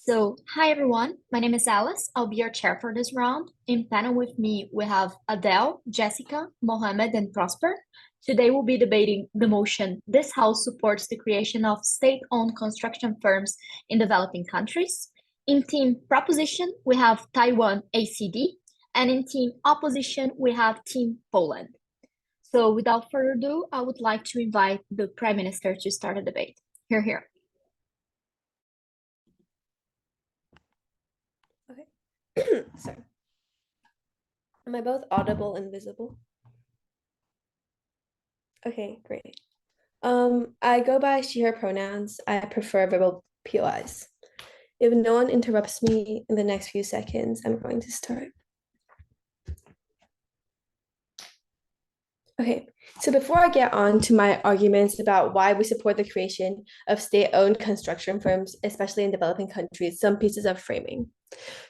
Hi everyone, my name is Alice. I'll be your chair for this round. In panel with me, we have Adele, Jessica, Mohammed, and Prosper. Today we'll be debating the motion this House supports the creation of state-owned construction firms in developing countries. In team proposition, we have Taiwan ACD, and in team opposition, we have Team Poland. So without further ado, I would like to invite the Prime Minister to start the debate. Here. Okay. Sorry. Am I both audible and visible? Okay, great. I go by she, her pronouns. I prefer verbal POIs. If no one interrupts me in the next few seconds, I'm going to start. Okay, so before I get on to my arguments about why we support the creation of state-owned construction firms, especially in developing countries, some pieces of framing.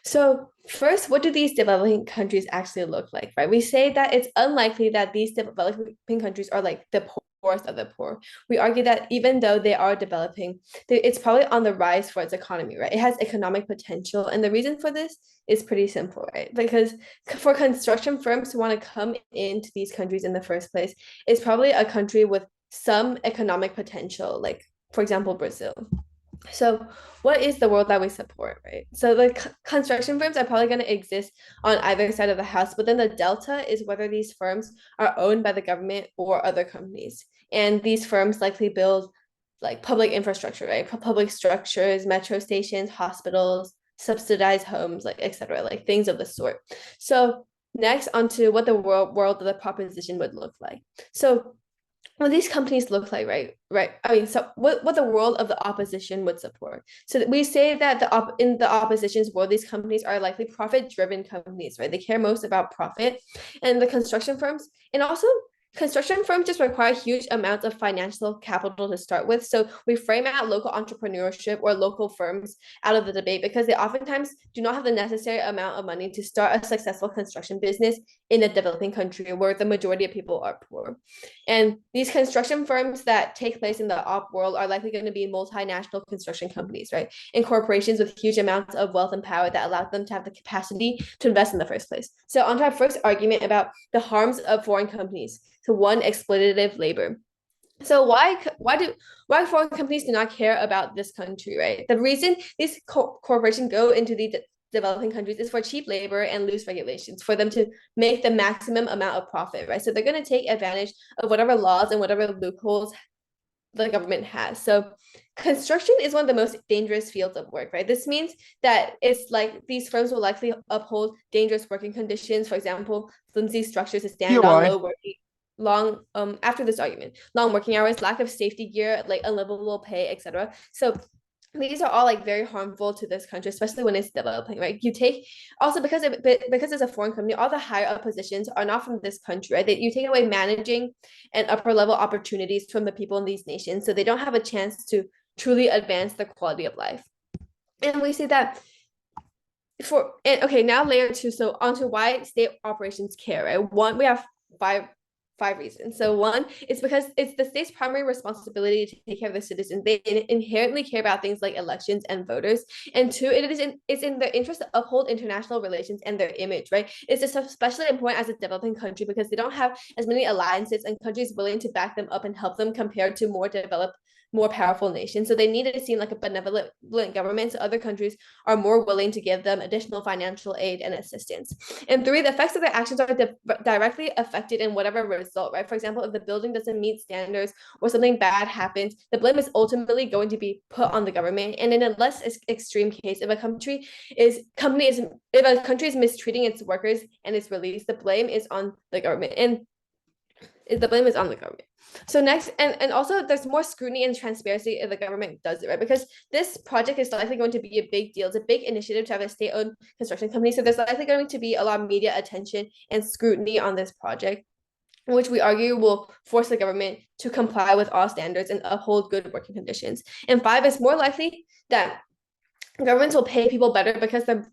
So first, what do these developing countries actually look like, right? We say that it's unlikely that these developing countries are like the poorest of the poor. We argue that even though they are developing, it's probably on the rise for its economy, right? It has economic potential. And the reason for this is pretty simple, right? Because for construction firms to want to come into these countries in the first place, it's probably a country with some economic potential, like, for example, Brazil. So what is the world that we support, right? So the construction firms are probably going to exist on either side of the house, but then the delta is whether these firms are owned by the government or other companies. And these firms likely build like public infrastructure, right? Public structures, metro stations, hospitals, subsidized homes, like etc., like things of the sort. So next onto what the world of the proposition would look like. So what these companies look like, right, I mean, so what the world of the opposition would support. So we say that in the opposition's world, these companies are likely profit driven companies, right? They care most about profit. And the construction firms, and also construction firms just require huge amounts of financial capital to start with. So we frame out local entrepreneurship or local firms out of the debate because they oftentimes do not have the necessary amount of money to start a successful construction business in a developing country where the majority of people are poor. And these construction firms that take place in the op world are likely going to be multinational construction companies, right? And corporations with huge amounts of wealth and power that allow them to have the capacity to invest in the first place. So on to our first argument about the harms of foreign companies. So one, exploitative labor. So why foreign companies do not care about this country, right? The reason these corporations go into the developing countries is for cheap labor and loose regulations for them to make the maximum amount of profit, right? So they're going to take advantage of whatever laws and whatever loopholes the government has. So construction is one of the most dangerous fields of work, right? This means that it's like these firms will likely uphold dangerous working conditions, for example, flimsy structures to stand on, low working long after this argument, long working hours, lack of safety gear, like unlivable pay, etc. So these are all like very harmful to this country, especially when it's developing, right? You take also because it's a foreign company, all the higher up positions are not from this country, right? That you take away managing and upper level opportunities from the people in these nations, so they don't have a chance to truly advance their quality of life. And we see that now layer two, so onto why state operations care, right? One, we have five reasons. So one, it's because it's the state's primary responsibility to take care of the citizens. They inherently care about things like elections and voters. And two, it's in their interest to uphold international relations and their image, right? It's just especially important as a developing country because they don't have as many alliances and countries willing to back them up and help them compared to more developed, more powerful nations. So they need to seem like a benevolent government, so other countries are more willing to give them additional financial aid and assistance. And three, the effects of their actions are directly affected in whatever result, right? For example, if the building doesn't meet standards or something bad happens, the blame is ultimately going to be put on the government. And in a less extreme case, if a country is mistreating its workers and it's released, the blame is on the government. And the blame is on the government. So next, and also there's more scrutiny and transparency if the government does it, right? Because this project is likely going to be a big deal. It's a big initiative to have a state-owned construction company. So there's likely going to be a lot of media attention and scrutiny on this project, which we argue will force the government to comply with all standards and uphold good working conditions. And five, it's more likely that governments will pay people better because the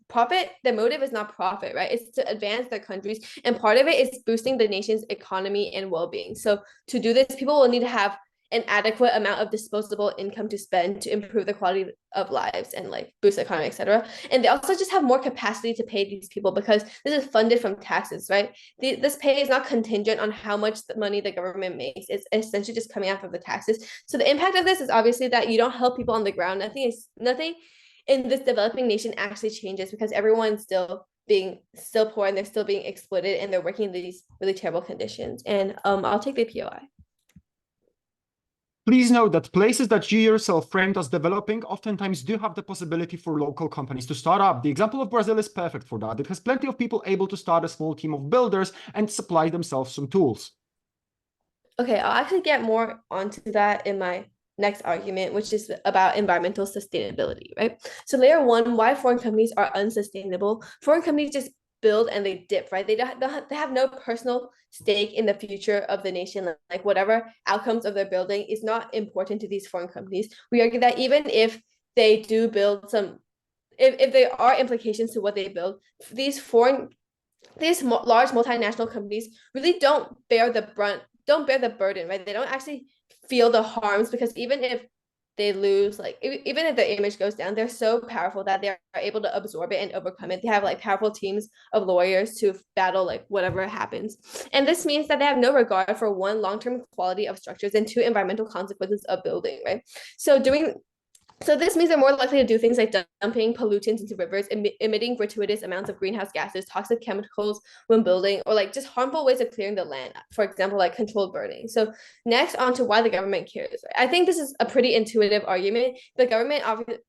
motive is not profit, right? It's to advance their countries. And part of it is boosting the nation's economy and well-being. So to do this, people will need to have an adequate amount of disposable income to spend to improve the quality of lives and like boost the economy, etc. And they also just have more capacity to pay these people because this is funded from taxes, right? This pay is not contingent on how much money the government makes. It's essentially just coming out of the taxes. So the impact of this is obviously that you don't help people on the ground. Nothing in this developing nation actually changes because everyone's still poor and they're still being exploited and they're working in these really terrible conditions. And I'll take the POI. Please note that places that you yourself framed as developing oftentimes do have the possibility for local companies to start up. The example of Brazil is perfect for that. It has plenty of people able to start a small team of builders and supply themselves some tools. Okay, I'll actually get more onto that in my next argument, which is about environmental sustainability, right? So layer one, why foreign companies are unsustainable. Foreign companies just build and they dip, right? They have no personal stake in the future of the nation. Like whatever outcomes of their building is not important to these foreign companies. We argue that even if they do build some, if there are implications to what they build, these large multinational companies really don't bear the burden, right? They don't actually feel the harms because even if they lose, like even if their image goes down, they're so powerful that they're able to absorb it and overcome it. They have like powerful teams of lawyers to battle like whatever happens. And this means that they have no regard for one, long-term quality of structures, and two, environmental consequences of building, right? So this means they're more likely to do things like dumping pollutants into rivers, emitting gratuitous amounts of greenhouse gases, toxic chemicals when building, or like just harmful ways of clearing the land, for example, like controlled burning. So next, on to why the government cares. I think this is a pretty intuitive argument. The government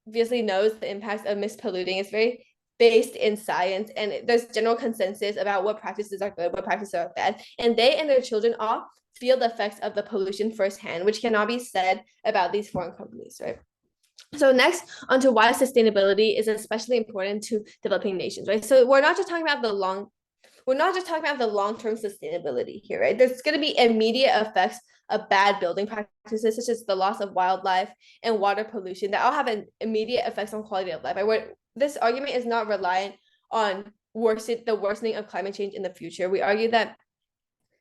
obviously knows the impacts of mispolluting. It's very based in science, and there's general consensus about what practices are good, what practices are bad, and they and their children all feel the effects of the pollution firsthand, which cannot be said about these foreign companies, right? So next, onto why sustainability is especially important to developing nations, right? So we're not just talking about the long-term sustainability here, right? There's going to be immediate effects of bad building practices, such as the loss of wildlife and water pollution, that all have an immediate effects on quality of life. This argument is not reliant on the worsening of climate change in the future. We argue that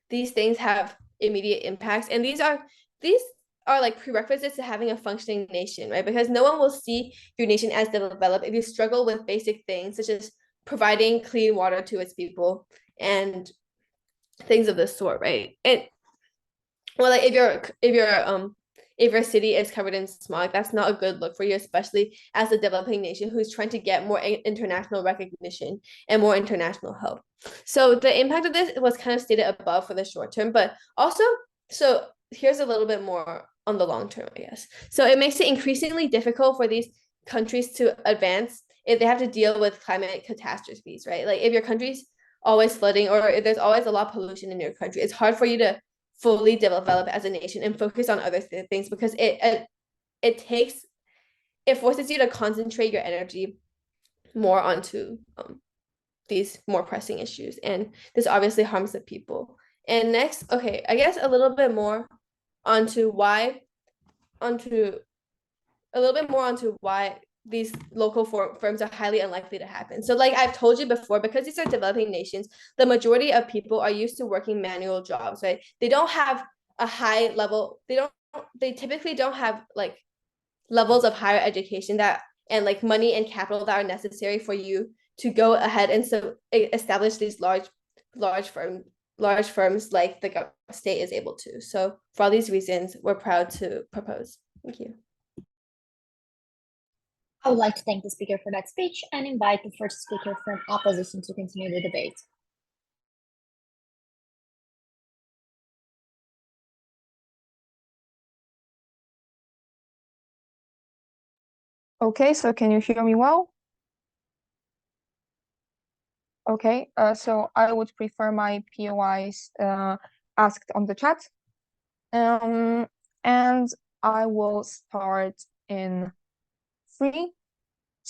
these things have immediate impacts, and these are like prerequisites to having a functioning nation, right? Because no one will see your nation as developed if you struggle with basic things such as providing clean water to its people and things of this sort, right? And well, like if your city is covered in smog, that's not a good look for you, especially as a developing nation who's trying to get more international recognition and more international help. So the impact of this was kind of stated above for the short term, but also, so here's a little bit more on the long term, I guess. So it makes it increasingly difficult for these countries to advance if they have to deal with climate catastrophes, right? Like if your country's always flooding or if there's always a lot of pollution in your country, it's hard for you to fully develop as a nation and focus on other things because it forces you to concentrate your energy more onto these more pressing issues, and this obviously harms the people. And next, okay, I guess a little bit more onto why these local firms are highly unlikely to happen. So like I've told you before, because these are developing nations, the majority of people are used to working manual jobs, right? They don't have a high level, they typically don't have like levels of higher education that and like money and capital that are necessary for you to go ahead and so establish these large firms like the state is able to. So for all these reasons, we're proud to propose. Thank you. I would like to thank the speaker for that speech and invite the first speaker from opposition to continue the debate. Okay, so can you hear me well? Okay, so I would prefer my POIs asked on the chat. And I will start in 3,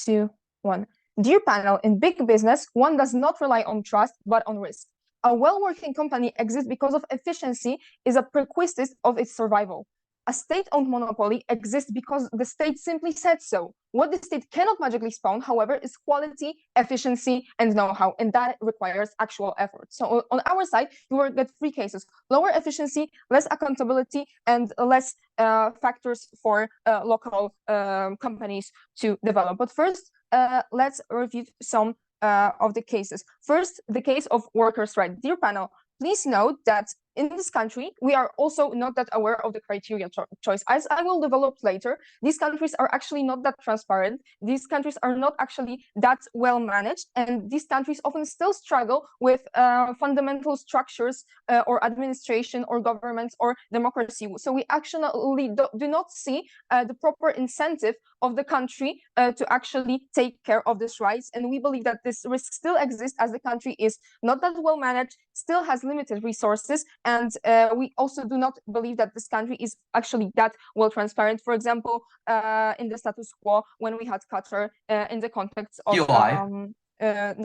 2, 1. Dear panel, in big business, one does not rely on trust, but on risk. A well-working company exists because of efficiency is a prerequisite of its survival. a state-owned monopoly exists because the state simply said so. What the state cannot magically spawn, however, is quality, efficiency, and know-how, and that requires actual effort. So on our side, you will get three cases: lower efficiency, less accountability, and less factors for local companies to develop. But first, let's review some of the cases. First, the case of workers' rights. Dear panel, please note that in this country, we are also not that aware of the criteria choice. As I will develop later, these countries are actually not that transparent. These countries are not actually that well managed, and these countries often still struggle with fundamental structures or administration or governments or democracy. So we actually do not see the proper incentive of the country to actually take care of these rights. And we believe that this risk still exists as the country is not that well managed, still has limited resources, and we also do not believe that this country is actually that well transparent. For example, in the status quo when we had Qatar in the context of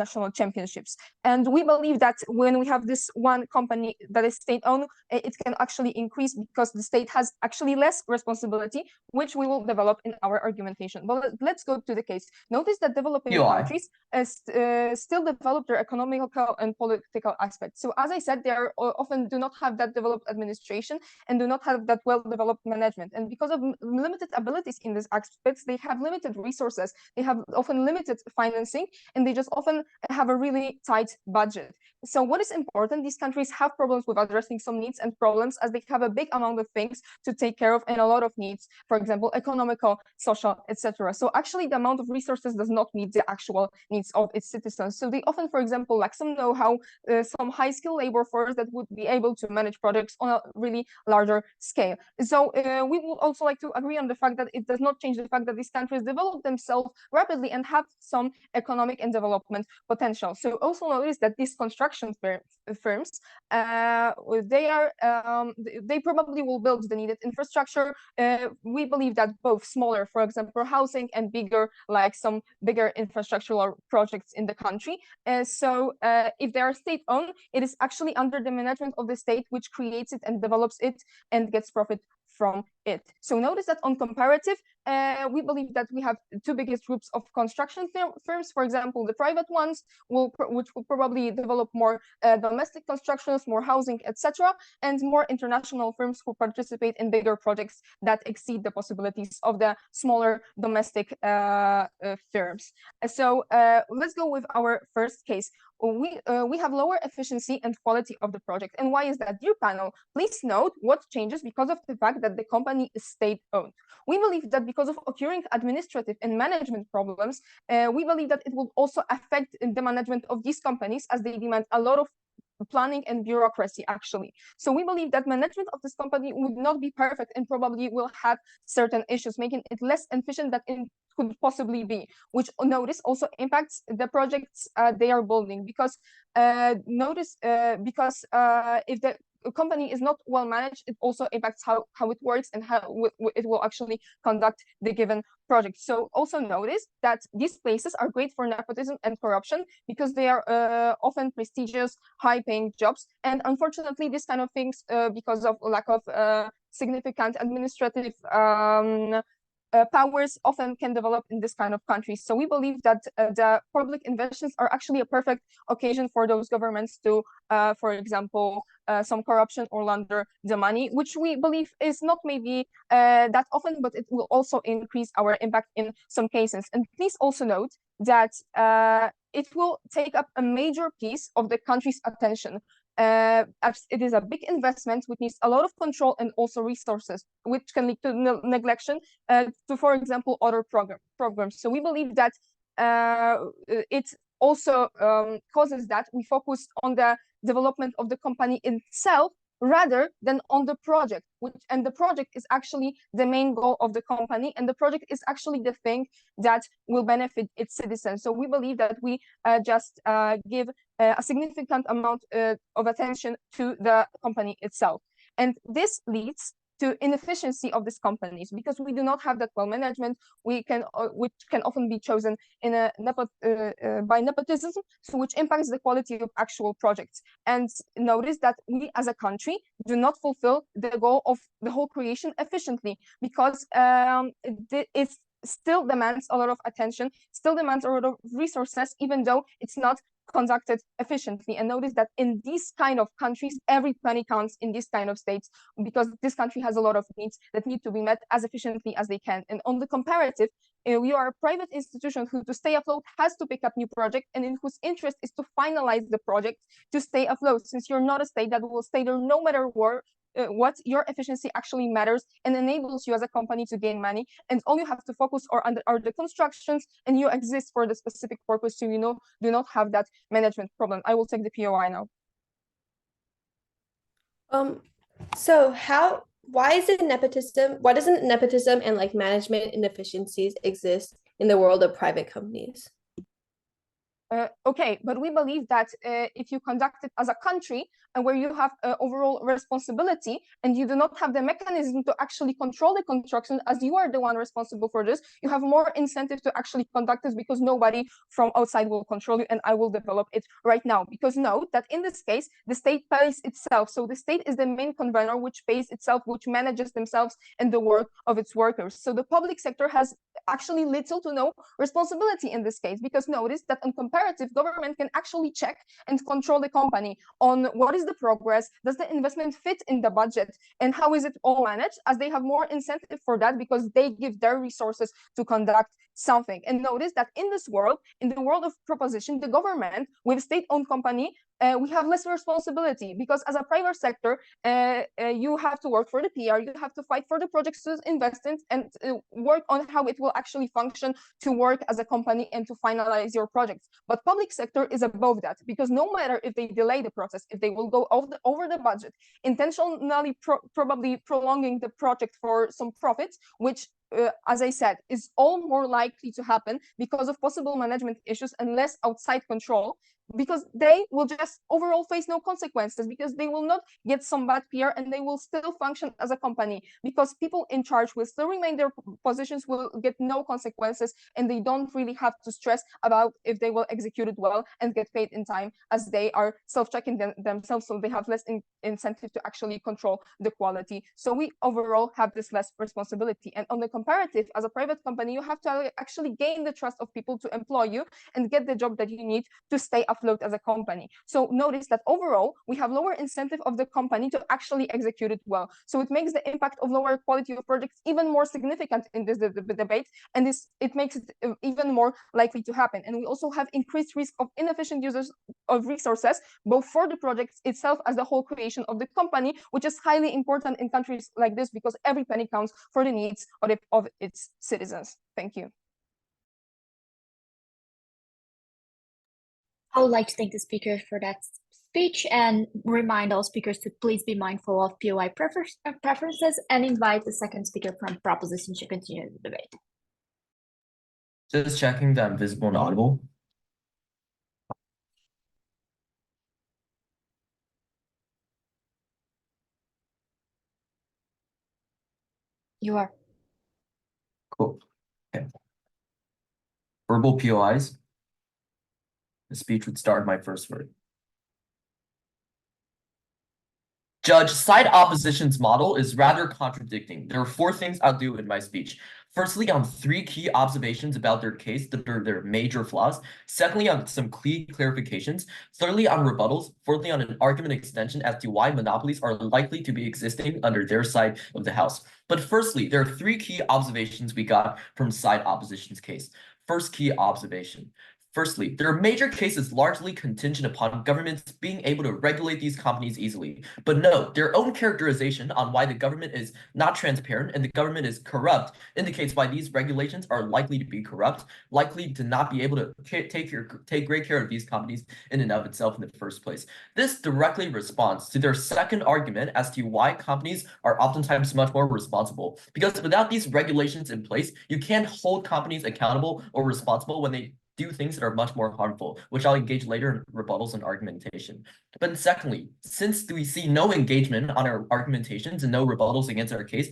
national championships. And we believe that when we have this one company that is state-owned, it can actually increase because the state has actually less responsibility, which we will develop in our argumentation. But let's go to the case. Notice that developing countries still develop their economical and political aspects. So as I said, they are often do not have that developed administration and do not have that well-developed management. And because of limited abilities in these aspects, they have limited resources, they have often limited financing, and they just often have a really tight budget. So what is important, these countries have problems with addressing some needs and problems as they have a big amount of things to take care of and a lot of needs, for example, economical, social, etc. So actually the amount of resources does not meet the actual needs of its citizens. So they often, for example, lack some know-how, some high-skilled labor force that would be able to manage projects on a really larger scale. So we would also like to agree on the fact that it does not change the fact that these countries develop themselves rapidly and have some economic and development potential. So also notice that these construction firms, they probably will build the needed infrastructure. We believe that both smaller, for example, housing, and bigger, like some bigger infrastructural projects in the country. So if they are state-owned, it is actually under the management of the state, which creates it and develops it and gets profit from it. So notice that on comparative, we believe that we have two biggest groups of construction firms. For example, the private ones which will probably develop more domestic constructions, more housing, etc., and more international firms who participate in bigger projects that exceed the possibilities of the smaller domestic firms. So let's go with our first case. We have lower efficiency and quality of the project. And why is that? Dear panel, please note what changes because of the fact that the company is state-owned. We believe that because of occurring administrative and management problems, we believe that it will also affect the management of these companies as they demand a lot of planning and bureaucracy actually. So we believe that management of this company would not be perfect and probably will have certain issues, making it less efficient than it could possibly be, which notice also impacts the projects they are building, because if the company is not well managed, it also impacts how it works and how it will actually conduct the given project. So also notice that these places are great for nepotism and corruption because they are often prestigious, high-paying jobs. And unfortunately, these kind of things, because of lack of significant administrative powers, often can develop in this kind of countries. So we believe that the public inventions are actually a perfect occasion for those governments to, for example, some corruption or launder the money, which we believe is not maybe that often, but it will also increase our impact in some cases. And please also note that it will take up a major piece of the country's attention. It is a big investment which needs a lot of control and also resources, which can lead to neglection to, for example, other programs. So we believe that it also causes that we focus on the development of the company itself rather than on the project, and the project is actually the main goal of the company, and the project is actually the thing that will benefit its citizens. So we believe that we just give a significant amount of attention to the company itself. And this leads to inefficiency of these companies, because we do not have that well management, which can often be chosen in a by nepotism, so which impacts the quality of actual projects. And notice that we as a country do not fulfill the goal of the whole creation efficiently, because it still demands a lot of attention, still demands a lot of resources, even though it's not conducted efficiently. And notice that in these kind of countries, every penny counts in these kind of states, because this country has a lot of needs that need to be met as efficiently as they can. And on the comparative, we are a private institution who, to stay afloat, has to pick up new projects, and in whose interest is to finalize the project to stay afloat, since you're not a state that will stay there no matter what. Your efficiency actually matters and enables you as a company to gain money, and all you have to focus on are the constructions, and you exist for the specific purpose, so do not have that management problem. I will take the POI now. So why doesn't nepotism and like management inefficiencies exist in the world of private companies? Okay, but we believe that if you conduct it as a country, and where you have overall responsibility, and you do not have the mechanism to actually control the construction, as you are the one responsible for this, you have more incentive to actually conduct this, because nobody from outside will control you. And I will develop it right now, because note that in this case, the state pays itself. So the state is the main convener, which pays itself, which manages themselves and the work of its workers. So the public sector has actually little to no responsibility in this case, because notice that on comparative, government can actually check and control the company on what is the progress, does the investment fit in the budget, and how is it all managed, as they have more incentive for that, because they give their resources to conduct something. And notice that in this world, in the world of proposition, the government with state-owned company, we have less responsibility, because as a private sector, you have to work for the PR, you have to fight for the projects to invest in, and work on how it will actually function to work as a company and to finalize your projects. But public sector is above that, because no matter if they delay the process, if they will go over the budget, intentionally probably prolonging the project for some profits, which as I said, is all more likely to happen because of possible management issues and less outside control, because they will just overall face no consequences, because they will not get some bad PR, and they will still function as a company, because people in charge will still remain their positions, will get no consequences, and they don't really have to stress about if they will execute it well and get paid in time, as they are self-checking themselves, so they have less incentive to actually control the quality. So we overall have this less responsibility. And on the comparative, as a private company, you have to actually gain the trust of people to employ you and get the job that you need to stay afloat as a company. So notice that overall, we have lower incentive of the company to actually execute it well. So it makes the impact of lower quality of projects even more significant in this debate, and it makes it even more likely to happen. And we also have increased risk of inefficient users of resources, both for the project itself as the whole creation of the company, which is highly important in countries like this, because every penny counts for the needs of its citizens. Thank you. I would like to thank the speaker for that speech, and remind all speakers to please be mindful of POI preferences, and invite the second speaker from proposition to continue the debate. Just checking that I'm visible and audible. You are. Cool. Okay. Verbal POIs. The speech would start my first word. Judge, side opposition's model is rather contradicting. There are 4 things I'll do in my speech. Firstly, on 3 key observations about their case that are their major flaws. Secondly, on some key clarifications. Thirdly, on rebuttals. Fourthly, on an argument extension as to why monopolies are likely to be existing under their side of the house. But firstly, there are 3 key observations we got from side opposition's case. First key observation. Firstly, their major case is largely contingent upon governments being able to regulate these companies easily. But no, their own characterization on why the government is not transparent and the government is corrupt indicates why these regulations are likely to be corrupt, likely to not be able to take great care of these companies in and of itself in the first place. This directly responds to their second argument as to why companies are oftentimes much more responsible. Because without these regulations in place, you can't hold companies accountable or responsible when they do things that are much more harmful, which I'll engage later in rebuttals and argumentation. But secondly, since we see no engagement on our argumentations and no rebuttals against our case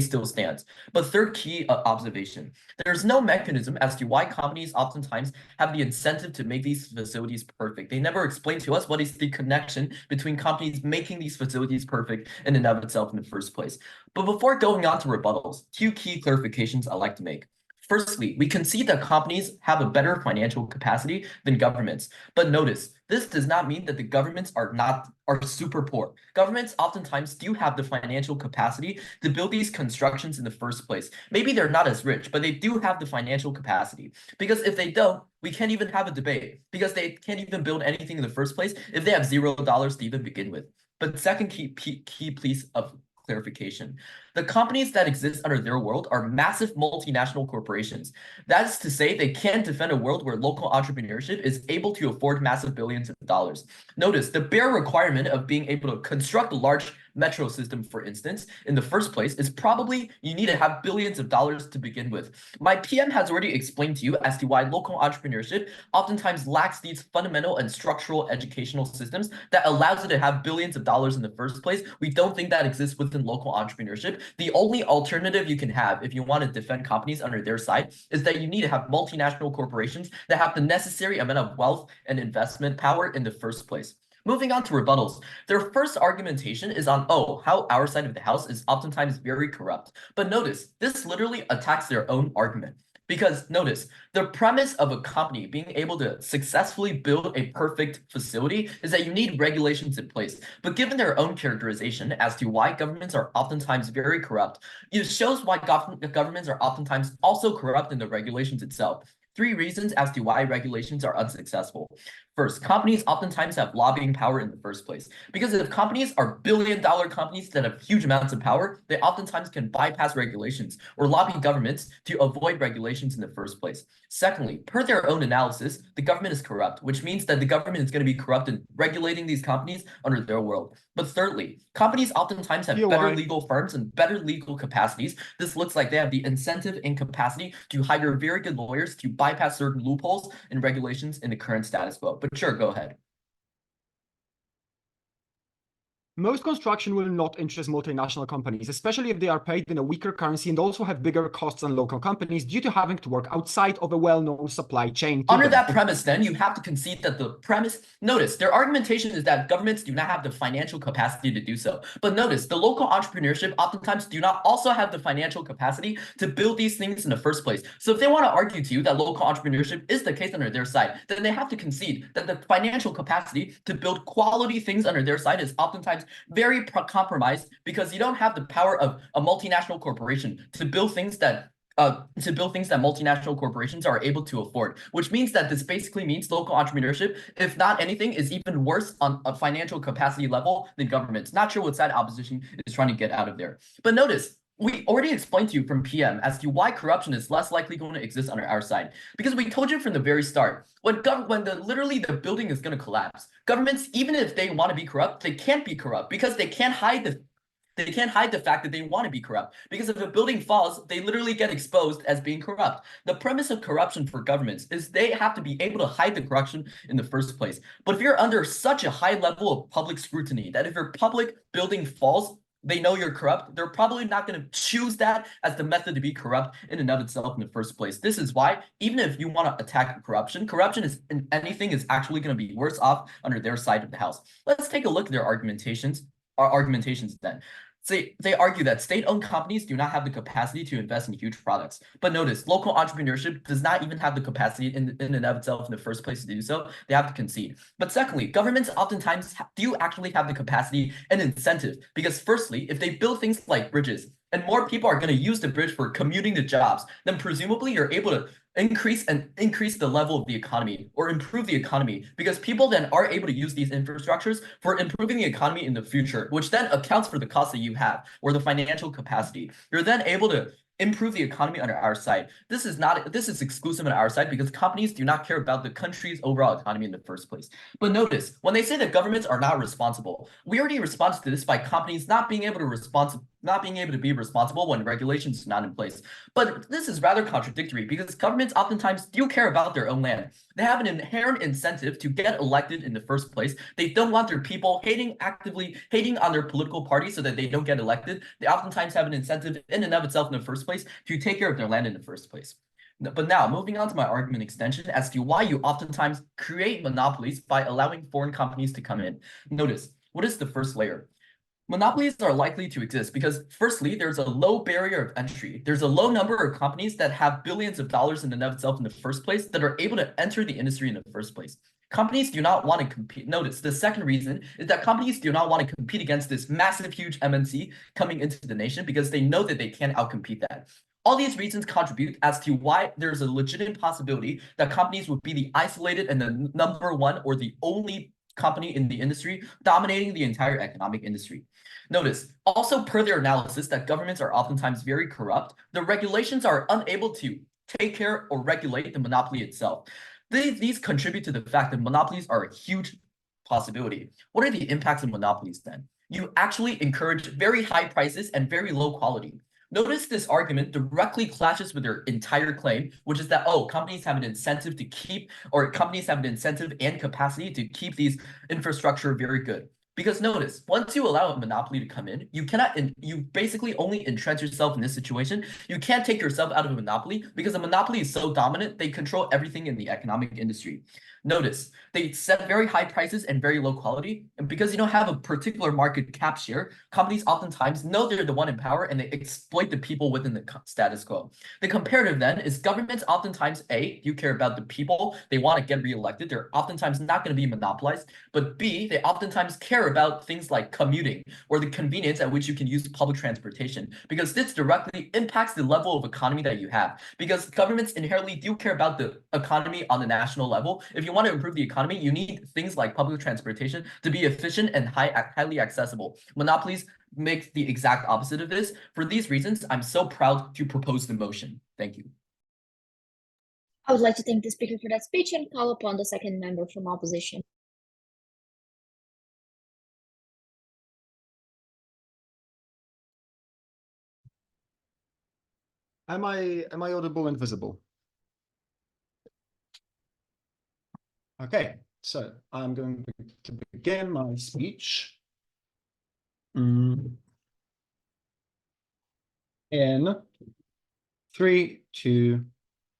still stands. But third key observation, there's no mechanism as to why companies oftentimes have the incentive to make these facilities perfect. They never explain to us what is the connection between companies making these facilities perfect in and of itself in the first place. But before going on to rebuttals, two key clarifications I'd like to make. Firstly, we can see that companies have a better financial capacity than governments. But notice, this does not mean that the governments are super poor. Governments oftentimes do have the financial capacity to build these constructions in the first place. Maybe they're not as rich, but they do have the financial capacity. Because if they don't, we can't even have a debate, because they can't even build anything in the first place if they have $0 to even begin with. But second key piece of clarification. The companies that exist under their world are massive multinational corporations. That is to say, they can't defend a world where local entrepreneurship is able to afford massive billions of dollars. Notice the bare requirement of being able to construct a large metro system, for instance, in the first place is probably you need to have billions of dollars to begin with. My PM has already explained to you as to why local entrepreneurship oftentimes lacks these fundamental and structural educational systems that allows it to have billions of dollars in the first place. We don't think that exists within local entrepreneurship. The only alternative you can have if you want to defend companies under their side is that you need to have multinational corporations that have the necessary amount of wealth and investment power in the first place. Moving on to rebuttals, their first argumentation is on, how our side of the house is oftentimes very corrupt. But notice, this literally attacks their own argument. Because notice, the premise of a company being able to successfully build a perfect facility is that you need regulations in place. But given their own characterization as to why governments are oftentimes very corrupt, it shows why governments are oftentimes also corrupt in the regulations itself. 3 reasons as to why regulations are unsuccessful. First, companies oftentimes have lobbying power in the first place. Because if companies are billion-dollar companies that have huge amounts of power, they oftentimes can bypass regulations or lobby governments to avoid regulations in the first place. Secondly, per their own analysis, the government is corrupt, which means that the government is going to be corrupt in regulating these companies under their world. But thirdly, companies oftentimes have better legal firms and better legal capacities. This looks like they have the incentive and capacity to hire very good lawyers to bypass certain loopholes and regulations in the current status quo. But sure, go ahead. Most construction will not interest multinational companies, especially if they are paid in a weaker currency and also have bigger costs than local companies due to having to work outside of a well-known supply chain. Under that premise, then, you have to concede that the premise, notice, their argumentation is that governments do not have the financial capacity to do so. But notice, the local entrepreneurship oftentimes do not also have the financial capacity to build these things in the first place. So if they want to argue to you that local entrepreneurship is the case under their side, then they have to concede that the financial capacity to build quality things under their side is oftentimes very compromised, because you don't have the power of a multinational corporation to build things that multinational corporations are able to afford, which means that this basically means local entrepreneurship, if not anything, is even worse on a financial capacity level than governments. Not sure what side opposition is trying to get out of there. But notice, we already explained to you from PM as to why corruption is less likely going to exist on our side. Because we told you from the very start, when literally the building is going to collapse, governments, even if they want to be corrupt, they can't be corrupt, because they can't hide the fact that they want to be corrupt. Because if a building falls, they literally get exposed as being corrupt. The premise of corruption for governments is they have to be able to hide the corruption in the first place. But if you're under such a high level of public scrutiny that if your public building falls, they know you're corrupt, they're probably not going to choose that as the method to be corrupt in and of itself in the first place. This is why, even if you want to attack corruption is actually going to be worse off under their side of the house. Let's take a look at their argumentations then. They argue that state-owned companies do not have the capacity to invest in huge products. But notice, local entrepreneurship does not even have the capacity in and of itself in the first place to do so. They have to concede. But secondly, governments oftentimes do actually have the capacity and incentive, because firstly, if they build things like bridges, and more people are going to use the bridge for commuting to jobs, then presumably you're able to increase the level of the economy, or improve the economy, because people then are able to use these infrastructures for improving the economy in the future, which then accounts for the cost that you have, or the financial capacity. You're then able to improve the economy under our side. This is exclusive on our side, because companies do not care about the country's overall economy in the first place. But notice, when they say that governments are not responsible, we already responded to this by companies not being able to not being able to be responsible when regulations are not in place. But this is rather contradictory because governments oftentimes do care about their own land. They have an inherent incentive to get elected in the first place. They don't want their people actively hating on their political party so that they don't get elected. They oftentimes have an incentive in and of itself in the first place to take care of their land in the first place. But now, moving on to my argument extension as to why you oftentimes create monopolies by allowing foreign companies to come in. Notice, what is the first layer? Monopolies are likely to exist because, firstly, there's a low barrier of entry. There's a low number of companies that have billions of dollars in and of itself in the first place that are able to enter the industry in the first place. Companies do not want to compete. Notice, the second reason is that companies do not want to compete against this massive, huge MNC coming into the nation because they know that they can't outcompete that. All these reasons contribute as to why there's a legitimate possibility that companies would be the isolated and the number one or the only company in the industry dominating the entire economic industry. Notice, also per their analysis that governments are oftentimes very corrupt, the regulations are unable to take care or regulate the monopoly itself. These contribute to the fact that monopolies are a huge possibility. What are the impacts of monopolies then? You actually encourage very high prices and very low quality. Notice this argument directly clashes with their entire claim, which is that, oh, companies have an incentive to keep, or companies have an incentive and capacity to keep these infrastructure very good. Because notice, once you allow a monopoly to come in, you basically only entrench yourself in this situation. You can't take yourself out of a monopoly because a monopoly is so dominant, they control everything in the economic industry. Notice, they set very high prices and very low quality. And because you don't have a particular market cap share, companies oftentimes know they're the one in power and they exploit the people within the status quo. The comparative then is governments oftentimes, A, do care about the people, they want to get reelected, they're oftentimes not going to be monopolized, but B, they oftentimes care about things like commuting or the convenience at which you can use public transportation, because this directly impacts the level of economy that you have. Because governments inherently do care about the economy on the national level. If you want to improve the economy, you need things like public transportation to be efficient and highly accessible. Monopolies make the exact opposite of this. For these reasons, I'm so proud to propose the motion. Thank you. I would like to thank the speaker for that speech and call upon the second member from opposition. Am I audible and visible? Okay, so I'm going to begin my speech. In 3, 2,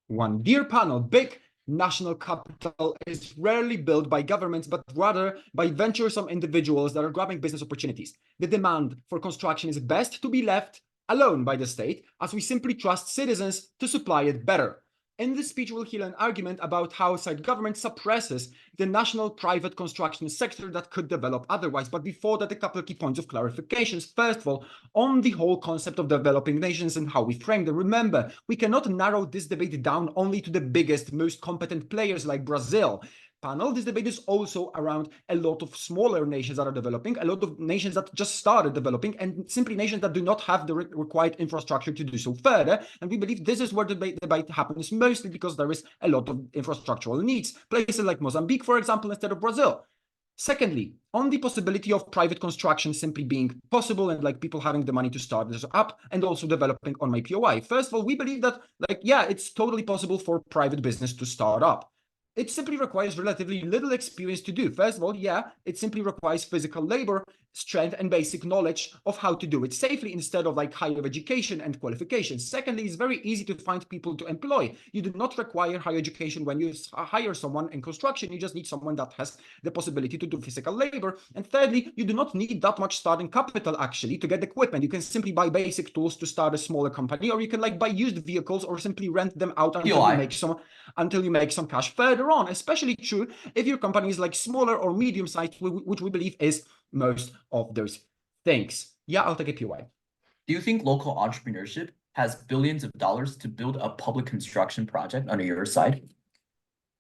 1. Dear panel, big national capital is rarely built by governments, but rather by venturesome individuals that are grabbing business opportunities. The demand for construction is best to be left alone by the state, as we simply trust citizens to supply it better. In this speech, we'll hear an argument about how said government suppresses the national private construction sector that could develop otherwise. But before that, a couple of key points of clarifications. First of all, on the whole concept of developing nations and how we frame them. Remember, we cannot narrow this debate down only to the biggest, most competent players like Brazil. Panel, this debate is also around a lot of smaller nations that are developing, a lot of nations that just started developing, and simply nations that do not have the required infrastructure to do so further. And we believe this is where the debate happens mostly because there is a lot of infrastructural needs. Places like Mozambique, for example, instead of Brazil. Secondly, on the possibility of private construction simply being possible and like people having the money to start this up and also developing on my POI. First of all, we believe that it's totally possible for private business to start up. It simply requires relatively little experience to do. First of all, it simply requires physical labor, strength, and basic knowledge of how to do it safely instead of like higher education and qualifications. Secondly, it's very easy to find people to employ. You do not require higher education when you hire someone in construction. You just need someone that has the possibility to do physical labor. And thirdly, you do not need that much starting capital actually to get equipment. You can simply buy basic tools to start a smaller company, or you can like buy used vehicles or simply rent them out until you make some cash further on, especially true if your company is like smaller or medium sized, which we believe is most of those things. I'll take a PY. Do you think local entrepreneurship has billions of dollars to build a public construction project on your side?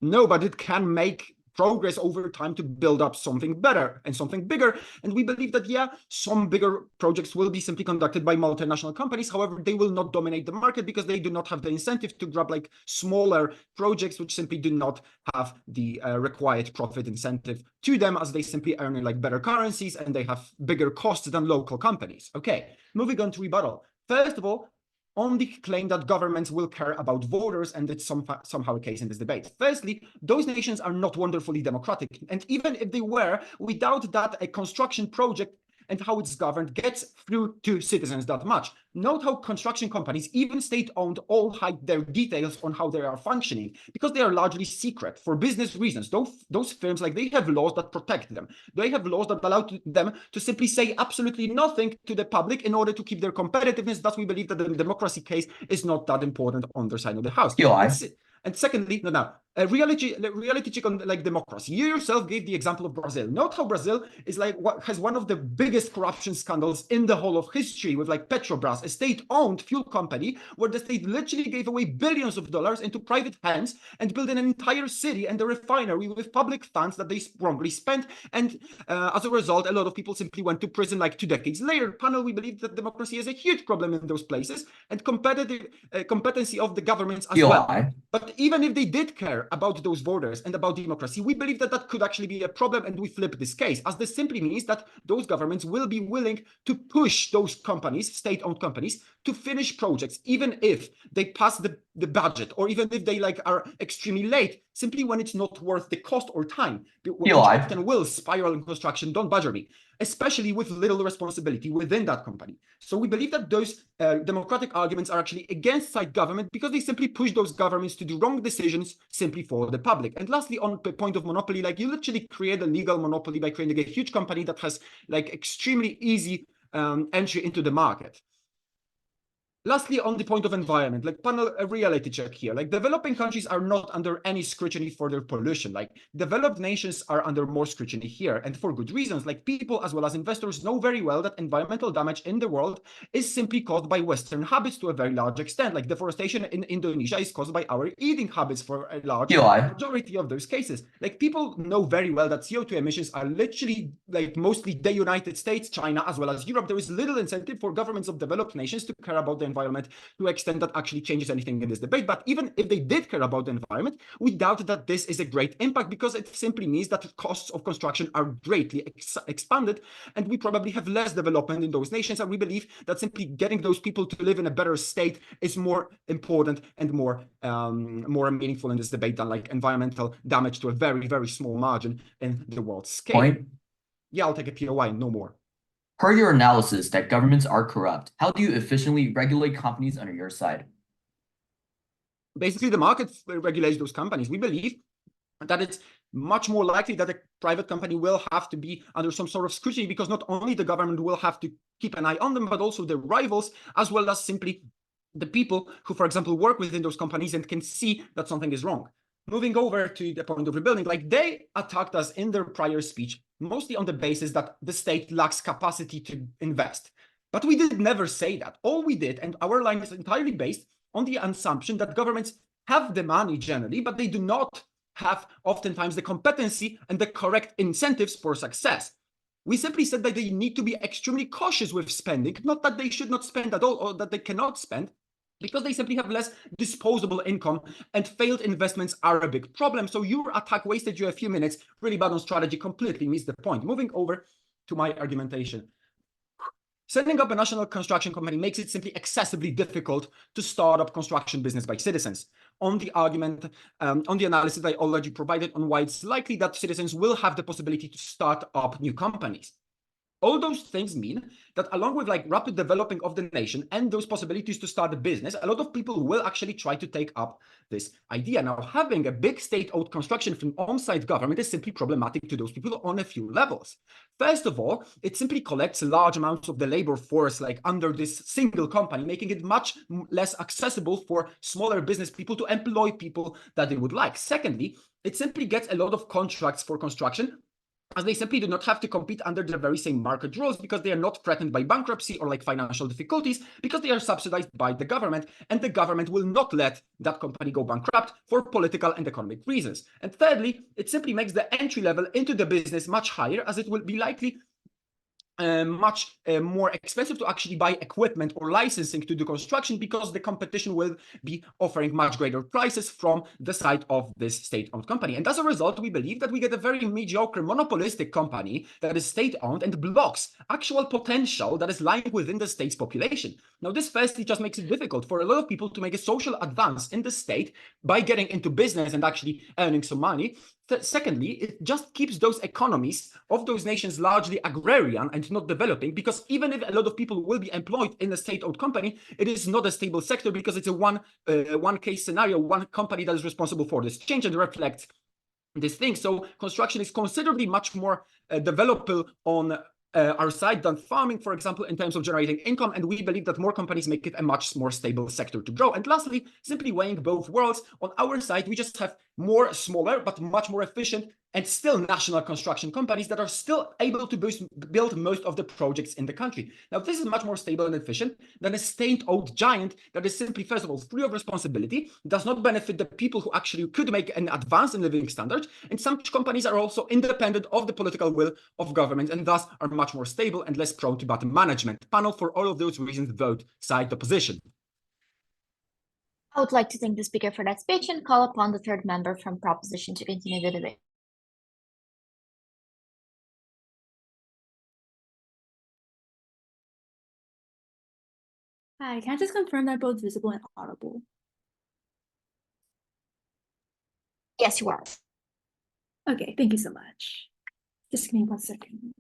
No, but it can make progress over time to build up something better and something bigger. And we believe that, yeah, some bigger projects will be simply conducted by multinational companies. However, they will not dominate the market because they do not have the incentive to grab like smaller projects, which simply do not have the required profit incentive to them, as they simply earn like better currencies and they have bigger costs than local companies. Okay, moving on to rebuttal. First of all, on the claim that governments will care about voters, and it's somehow a case in this debate. Firstly, those nations are not wonderfully democratic, and even if they were, without that, a construction project and how it's governed gets through to citizens that much. Note how construction companies, even state-owned, all hide their details on how they are functioning because they are largely secret for business reasons. Those firms, like, they have laws that protect them. They have laws that allow them to simply say absolutely nothing to the public in order to keep their competitiveness. Thus, we believe that the democracy case is not that important on their side of the house. And secondly, a reality check on like democracy. You yourself gave the example of Brazil. Note how Brazil is like has one of the biggest corruption scandals in the whole of history, with like Petrobras, a state-owned fuel company, where the state literally gave away billions of dollars into private hands and built an entire city and a refinery with public funds that they wrongly spent. And as a result, a lot of people simply went to prison like 2 decades later. Panel, we believe that democracy is a huge problem in those places, and competency of the governments as well. But even if they did care about those borders and about democracy, we believe that that could actually be a problem, and we flip this case, as this simply means that those governments will be willing to push those companies, state-owned companies, to finish projects, even if they pass the budget, or even if they like are extremely late, simply when it's not worth the cost or time, which often will spiral in construction, don't budge me, especially with little responsibility within that company. So we believe that those democratic arguments are actually against side government because they simply push those governments to do wrong decisions simply for the public. And lastly, on the point of monopoly, like, you literally create a legal monopoly by creating a huge company that has like extremely easy entry into the market. Lastly, on the point of environment, like, panel, a reality check here. Like, developing countries are not under any scrutiny for their pollution. Like, developed nations are under more scrutiny here, and for good reasons. Like, people as well as investors know very well that environmental damage in the world is simply caused by Western habits to a very large extent. Like, deforestation in Indonesia is caused by our eating habits for a large majority of those cases. Like, people know very well that CO2 emissions are literally like mostly the United States, China, as well as Europe. There is little incentive for governments of developed nations to care about the environment to an extent that actually changes anything in this debate. But even if they did care about the environment, we doubt that this is a great impact, because it simply means that the costs of construction are greatly expanded, and we probably have less development in those nations. And we believe that simply getting those people to live in a better state is more important and more meaningful in this debate than like environmental damage to a very, very small margin in the world scale. Yeah, I'll take a POI, no more. Per your analysis that governments are corrupt, how do you efficiently regulate companies under your side? Basically, the market regulates those companies. We believe that it's much more likely that a private company will have to be under some sort of scrutiny, because not only the government will have to keep an eye on them, but also their rivals, as well as simply the people who, for example, work within those companies and can see that something is wrong. Moving over to the point of rebuilding, like, they attacked us in their prior speech, mostly on the basis that the state lacks capacity to invest. But we did never say that. All we did, and our line is entirely based on the assumption that governments have the money generally, but they do not have oftentimes the competency and the correct incentives for success. We simply said that they need to be extremely cautious with spending, not that they should not spend at all or that they cannot spend, because they simply have less disposable income, and failed investments are a big problem. So your attack wasted you a few minutes, really bad on strategy, completely missed the point. Moving over to my argumentation. Setting up a national construction company makes it simply excessively difficult to start up construction business by citizens. On the argument, on the analysis I already provided on why it's likely that citizens will have the possibility to start up new companies. All those things mean that, along with like rapid developing of the nation and those possibilities to start a business, a lot of people will actually try to take up this idea. Now, having a big state-owned construction from on-site government is simply problematic to those people on a few levels. First of all, it simply collects large amounts of the labor force like under this single company, making it much less accessible for smaller business people to employ people that they would like. Secondly, it simply gets a lot of contracts for construction as they simply do not have to compete under the very same market rules because they are not threatened by bankruptcy or like financial difficulties because they are subsidized by the government, and the government will not let that company go bankrupt for political and economic reasons. And thirdly, it simply makes the entry level into the business much higher, as it will be likely much more expensive to actually buy equipment or licensing to do construction because the competition will be offering much greater prices from the side of this state-owned company. And as a result, we believe that we get a very mediocre monopolistic company that is state-owned and blocks actual potential that is lying within the state's population. Now, this firstly just makes it difficult for a lot of people to make a social advance in the state by getting into business and actually earning some money. Secondly, it just keeps those economies of those nations largely agrarian and not developing, because even if a lot of people will be employed in a state-owned company, it is not a stable sector because it's a one case scenario, one company that is responsible for this change and reflects this thing. So construction is considerably much more developable on our side than farming, for example, in terms of generating income, and we believe that more companies make it a much more stable sector to grow. And lastly, simply weighing both worlds, on our side, we just have more smaller but much more efficient and still national construction companies that are still able to build most of the projects in the country. Now, this is much more stable and efficient than a state-owned giant that is simply, first of all, free of responsibility, does not benefit the people who actually could make an advance in living standards, and some companies are also independent of the political will of government and thus are much more stable and less prone to bad management. Panel, for all of those reasons, vote side opposition. I would like to thank the speaker for that speech and call upon the third member from proposition to continue the debate. Hi, can I just confirm that both visible and audible? Yes, you are. Okay, thank you so much. Just give me 1 second.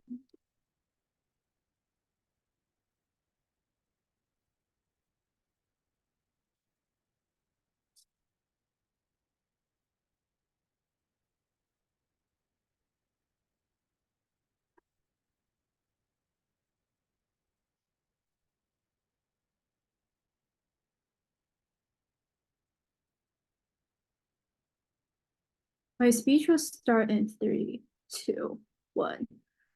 My speech will start in 3, 2, 1.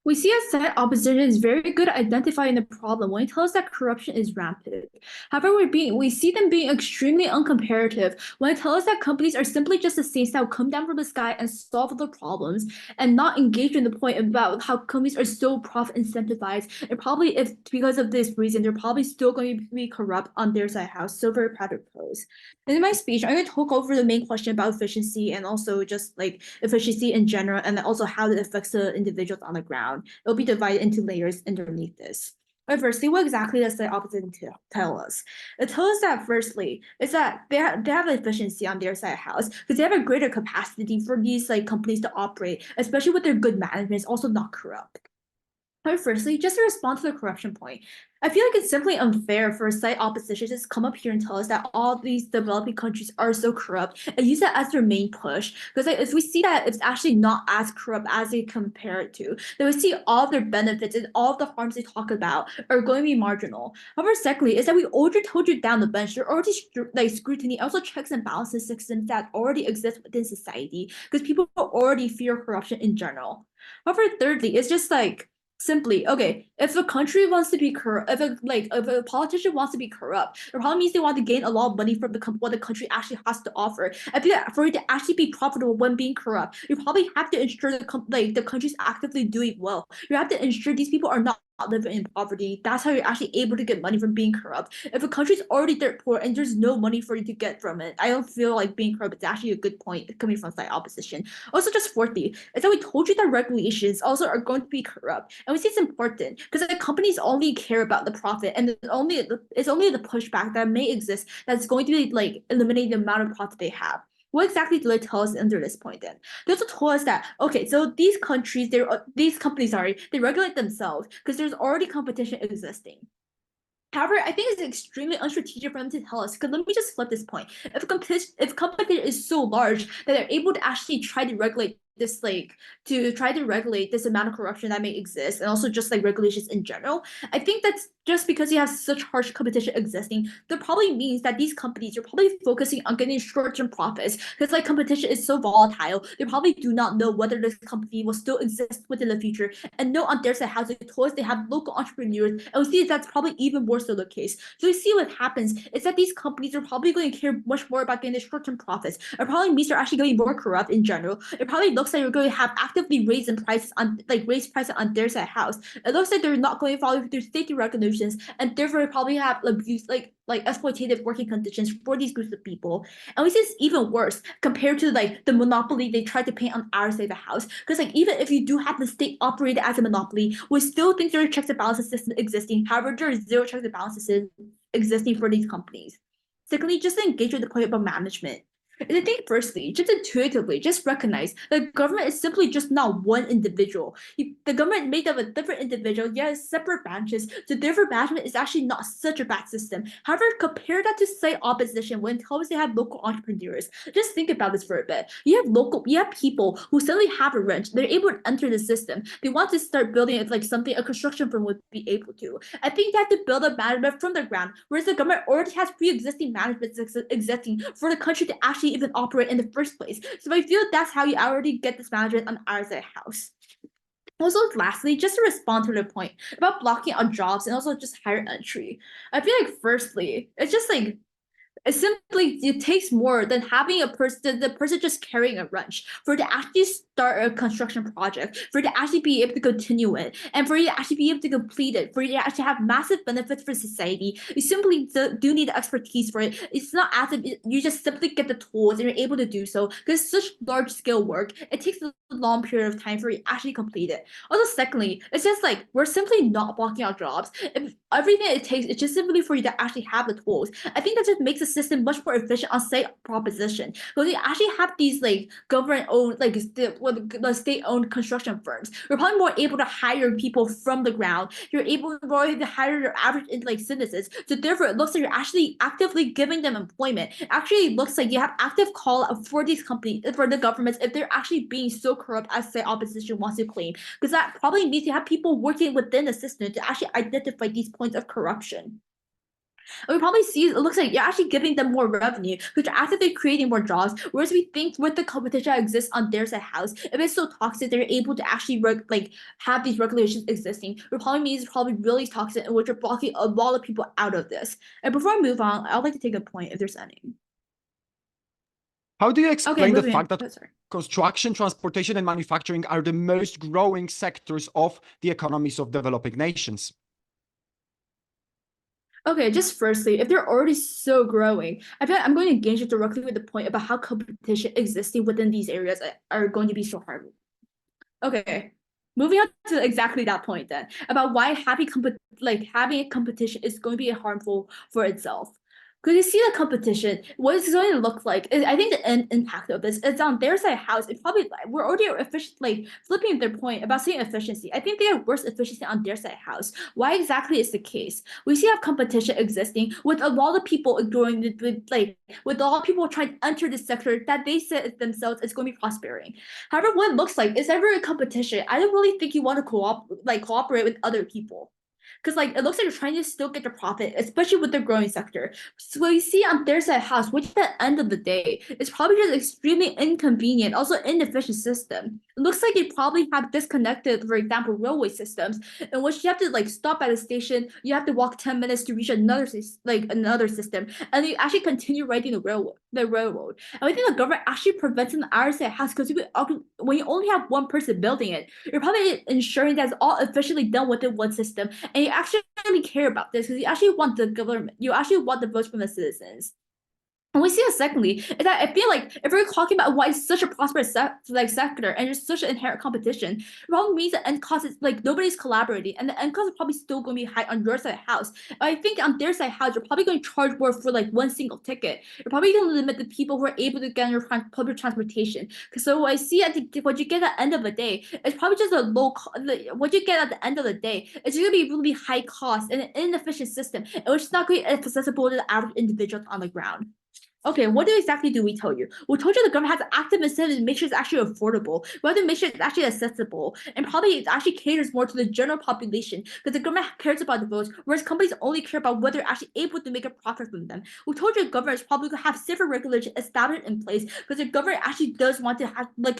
We see a side opposition is very good at identifying the problem when it tells us that corruption is rampant. However, we see them being extremely uncomparative when it tells us that companies are simply just the saints that will come down from the sky and solve the problems and not engage in the point about how companies are so profit incentivized. And probably if because of this reason, they're probably still going to be corrupt on their side house. So very proud to propose. In my speech, I'm going to talk over the main question about efficiency and also just like efficiency in general, and also how it affects the individuals on the ground. It'll be divided into layers underneath this. But firstly, what exactly does the opposition tell us? It tells us that firstly, is that they have efficiency on their side house because they have a greater capacity for these like companies to operate, especially with their good management, it's also not corrupt. But firstly, just to respond to the corruption point, I feel like it's simply unfair for side opposition to just come up here and tell us that all these developing countries are so corrupt and use that as their main push. Because like, if we see that it's actually not as corrupt as they compare it to, then we see all their benefits and all of the harms they talk about are going to be marginal. However, secondly, is that we already told you down the bench, there are already like scrutiny, also checks and balances systems that already exist within society because people already fear corruption in general. However, thirdly, it's just like, simply, okay, if a country wants to be corrupt, if a politician wants to be corrupt, it probably means they want to gain a lot of money from what the country actually has to offer. I feel like for it to actually be profitable when being corrupt, you probably have to ensure the country's actively doing well. You have to ensure these people are not living in poverty. That's how you're actually able to get money from being corrupt. If a country's already dirt poor and there's no money for you to get from it, I don't feel like being corrupt is actually a good point coming from side opposition. Also, just fourthly, is that we told you that regulations also are going to be corrupt. And we see it's important because the companies only care about the profit, and it's only the pushback that may exist that's going to be like eliminating the amount of profit they have. What exactly do they tell us under this point then? They also told us that, okay, so these companies, they regulate themselves because there's already competition existing. However, I think it's extremely unstrategic for them to tell us, because let me just flip this point. If competition is so large that they're able to actually try to regulate this to try to regulate this amount of corruption that may exist, and also just regulations in general. I think that's just because you have such harsh competition existing, that probably means that these companies are probably focusing on getting short-term profits, because competition is so volatile. They probably do not know whether this company will still exist within the future, and know on their side how to toys they have local entrepreneurs, and we see that's probably even more so the case. So we see what happens is that these companies are probably going to care much more about getting the short-term profits. It probably means they're actually going more corrupt in general. It probably looks like you're going to have actively raised prices on their side house. It looks like they're not going to follow their safety regulations, and therefore probably have abuse exploitative working conditions for these groups of people. And we see it's even worse compared to the monopoly they tried to paint on our side of the house. Because even if you do have the state operated as a monopoly, we still think there are checks and balances system existing. However, there is zero checks and balances existing for these companies. Secondly, just to engage with the point about management. And I think firstly, just intuitively, just recognize that government is simply just not one individual. The government made up of different individuals, yes, separate branches, so therefore management is actually not such a bad system. However, compare that to say opposition when it comes to have local entrepreneurs. Just think about this for a bit. You have people who suddenly have a wrench, they're able to enter the system. They want to start building it something a construction firm would be able to. I think they have to build a management from the ground, whereas the government already has pre-existing management existing for the country to actually even operate in the first place. So I feel that's how you already get this management on our side house. Also, lastly, just to respond to the point about blocking on jobs and also just higher entry, I feel firstly, it's just it takes more than having the person just carrying a wrench for to actually start a construction project, for to actually be able to continue it, and for you to actually be able to complete it, for you to actually have massive benefits for society. You simply do need the expertise for it. It's not as if you just simply get the tools and you're able to do so, because such large scale work, it takes a long period of time for you to actually complete it. Also, secondly, it's just we're simply not blocking out jobs. If everything it takes is just simply for you to actually have the tools, I think that just makes the system much more efficient on state proposition. Because you actually have these government-owned, the state-owned construction firms. You're probably more able to hire people from the ground. You're able to hire your average citizens. So therefore, it looks like you're actually actively giving them employment. It actually looks like you have active call out for these companies, for the governments, if they're actually being so corrupt as the opposition wants to claim. Because that probably means you have people working within the system to actually identify these points of corruption. And we probably see it looks like you're actually giving them more revenue because you're actively creating more jobs. Whereas we think with the competition that exists on their side house, if it's so toxic, they're able to actually have these regulations existing. It probably means it's probably really toxic, and which are blocking a lot of people out of this. And before I move on, I'd like to take a point if there's any. How do you explain the moving fact on. that Oh, sorry. construction, transportation, and manufacturing are the most growing sectors of the economies of developing nations? Okay, just firstly, if they're already so growing, I feel like I'm going to engage you directly with the point about how competition existing within these areas are going to be so hard. Okay, moving on to exactly that point then, about why having a competition is going to be harmful for itself. Because you see the competition, what it's going to look like. I think the end impact of this is on their side house. It probably we're already efficient, flipping their point about saying efficiency. I think they have worse efficiency on their side house. Why exactly is the case? We see have competition existing with a lot of people growing with a lot of people trying to enter the sector that they said themselves is going to be prospering. However, what it looks like is ever a competition. I don't really think you want to cooperate with other people. Because it looks like you're trying to still get the profit, especially with the growing sector. So what you see on their side house, which at the end of the day is probably just extremely inconvenient, also inefficient system. It looks like you probably have disconnected, for example, railway systems, in which you have to stop at a station, you have to walk 10 minutes to reach another system, and you actually continue riding the railroad. And I think the government actually prevents an our side house because when you only have one person building it, you're probably ensuring that it's all efficiently done within one system. And you actually really care about this because you actually want the government, you actually want the votes from the citizens. And we see it secondly, is that I feel like if we're talking about why it's such a prosperous sector and there's such an inherent competition, it probably means the end cost is nobody's collaborating, and the end cost is probably still going to be high on your side house. And I think on their side house, you're probably going to charge more for one single ticket. You're probably going to limit the people who are able to get on your public transportation. Because so what I see what you get at the end of the day, it's probably just a what you get at the end of the day, it's going to be really high cost and an inefficient system, which is not going to be accessible to the average individual on the ground. Okay, what exactly do we tell you? We told you the government has active incentives to make sure it's actually affordable. We have to make sure it's actually accessible, and probably it actually caters more to the general population because the government cares about the votes, whereas companies only care about whether they're actually able to make a profit from them. We told you the government is probably going to have safer regulation established in place because the government actually does want to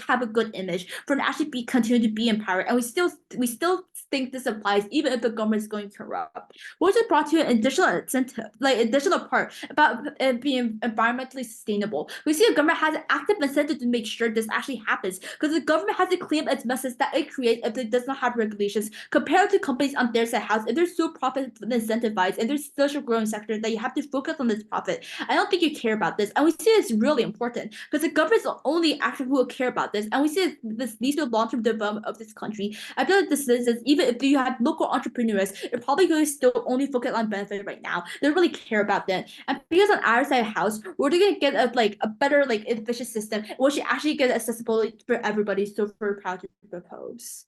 have a good image for them to actually continue to be in power, and we still think this applies even if the government is going corrupt. We also brought you an additional incentive, additional part about being environmentally sustainable. We see the government has an active incentive to make sure this actually happens because the government has to clean up its messes that it creates if it does not have regulations compared to companies on their side house. If they're so profit incentivized and there's such a growing sector that you have to focus on this profit, I don't think you care about this. And we see this really important because the government is the only actor who will care about this. And we see this leads to the long-term development of this country. I feel like this is even if you have local entrepreneurs, they're probably going to still only focus on benefit right now. They don't really care about that. And because on our side house, we're going to get a better efficient system, which actually get accessible for everybody. So we're proud to propose.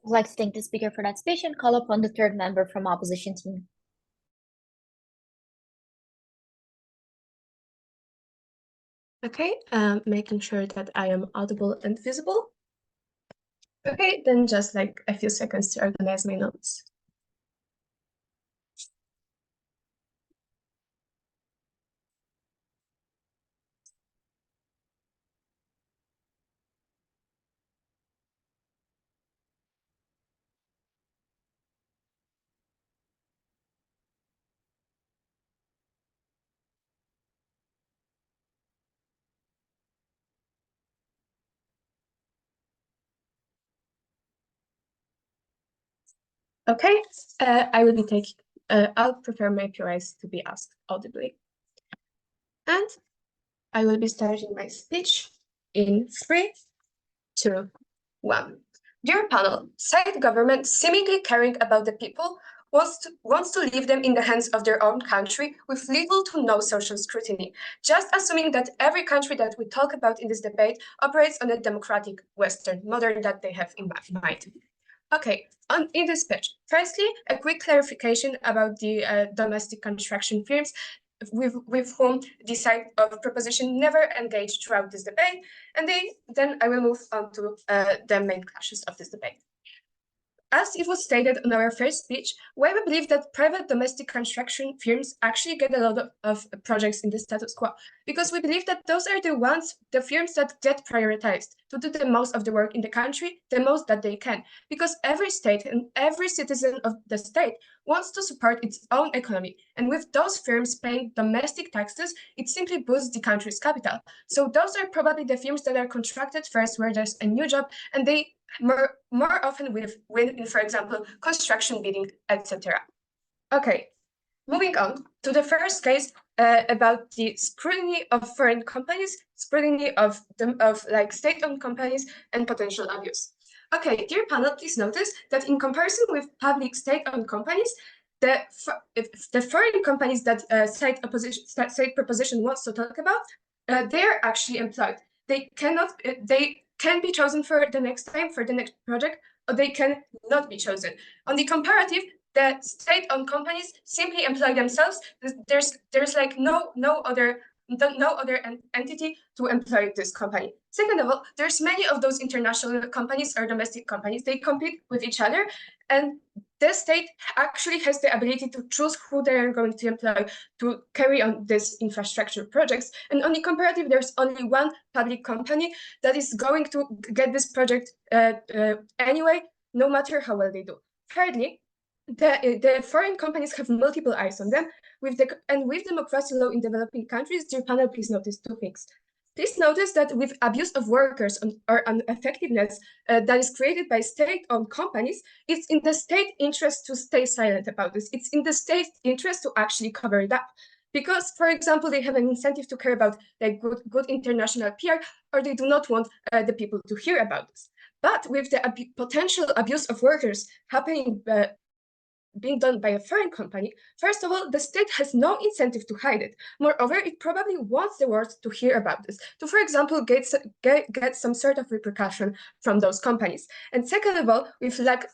I'd like to thank the speaker for that speech and call upon the third member from opposition team. Okay, making sure that I am audible and visible. Okay, then just like a few seconds to organize my notes. Okay, I will be taking, I'll prepare my POIs to be asked audibly. And I will be starting my speech in 3, 2, 1. Dear panel, side government seemingly caring about the people wants to leave them in the hands of their own country with little to no social scrutiny, just assuming that every country that we talk about in this debate operates on a democratic Western model that they have in mind. Okay, in this speech, firstly, a quick clarification about the domestic construction firms with whom the side of proposition never engaged throughout this debate, and then I will move on to the main clashes of this debate. As it was stated in our first speech, why we believe that private domestic construction firms actually get a lot of projects in the status quo, because we believe that those are the firms that get prioritized to do the most of the work in the country, the most that they can, because every state and every citizen of the state wants to support its own economy. And with those firms paying domestic taxes, it simply boosts the country's capital. So those are probably the firms that are contracted first where there's a new job, and they more often win in, for example, construction bidding, etc. Okay, moving on to the first case about the scrutiny of foreign companies, scrutiny of state-owned companies, and potential abuse. Okay, dear panel, please notice that in comparison with public state-owned companies, the foreign companies that state proposition wants to talk about, they are actually employed. They can be chosen for the next time, for the next project, or they can not be chosen. On the comparative, the state-owned companies simply employ themselves. There's like no other entity to employ this company. Second of all, there's many of those international companies or domestic companies. They compete with each other, and the state actually has the ability to choose who they are going to employ to carry on these infrastructure projects. And on the comparative, there's only one public company that is going to get this project anyway, no matter how well they do. Thirdly, the foreign companies have multiple eyes on them. With democracy law in developing countries, dear panel, please notice 2 things. Please notice that with abuse of workers or ineffectiveness that is created by state-owned companies, it's in the state interest to stay silent about this. It's in the state interest to actually cover it up. Because, for example, they have an incentive to care about like good international PR, or they do not want the people to hear about this. But with the potential abuse of workers happening being done by a foreign company, first of all, the state has no incentive to hide it. Moreover, it probably wants the world to hear about this, to, for example, get some sort of repercussion from those companies. And second of all, with lack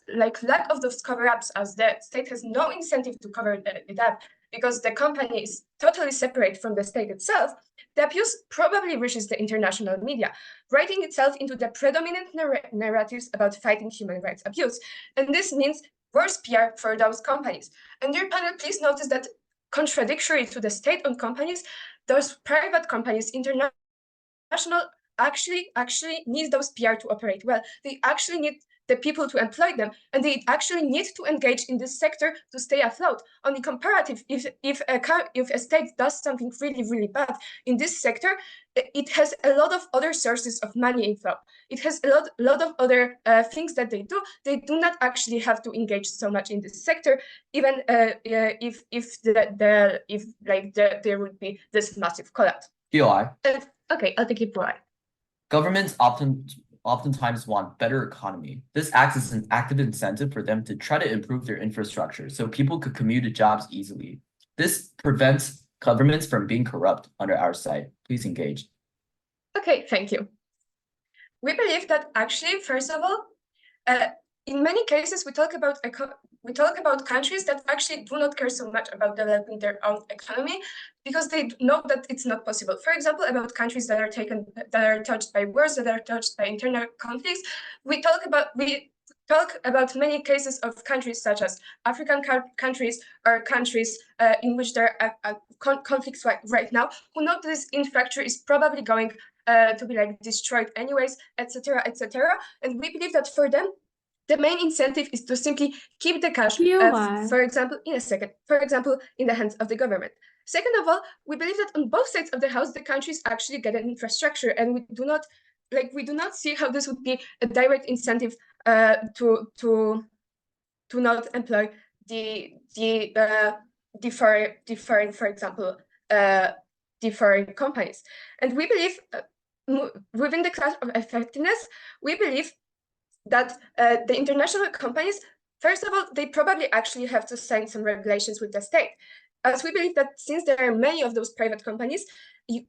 of those cover-ups, as the state has no incentive to cover it up, because the company is totally separate from the state itself, the abuse probably reaches the international media, writing itself into the predominant narratives about fighting human rights abuse. And this means worse PR for those companies. And dear panel, please notice that contradictory to the state-owned companies, those private companies, international, actually need those PR to operate well. They actually need the people to employ them, and they actually need to engage in this sector to stay afloat. On the comparative, if a state does something really bad in this sector, it has a lot of other sources of money inflow. It has a lot of other things that they do. They do not actually have to engage so much in this sector, even if there would be this massive collapse. POI. Okay, I'll take it POI. Governments oftentimes want better economy. This acts as an active incentive for them to try to improve their infrastructure so people could commute to jobs easily. This prevents governments from being corrupt under our side. Please engage. Okay, thank you. We believe that actually, first of all, in many cases, we talk about countries that actually do not care so much about developing their own economy because they know that it's not possible. For example, about countries that are touched by wars, that are touched by internal conflicts. We talk about many cases of countries such as African countries or countries in which there are conflicts right now, who know this infrastructure is probably going to be like destroyed anyways, etc., etc. And we believe that for them, the main incentive is to simply keep the cash, for example, in the hands of the government. Second of all, we believe that on both sides of the house, the countries actually get an infrastructure, and we do not see how this would be a direct incentive to not employ the foreign, for example, the foreign companies. And we believe within the class of effectiveness, we believe that the international companies, first of all, they probably actually have to sign some regulations with the state. As we believe that since there are many of those private companies,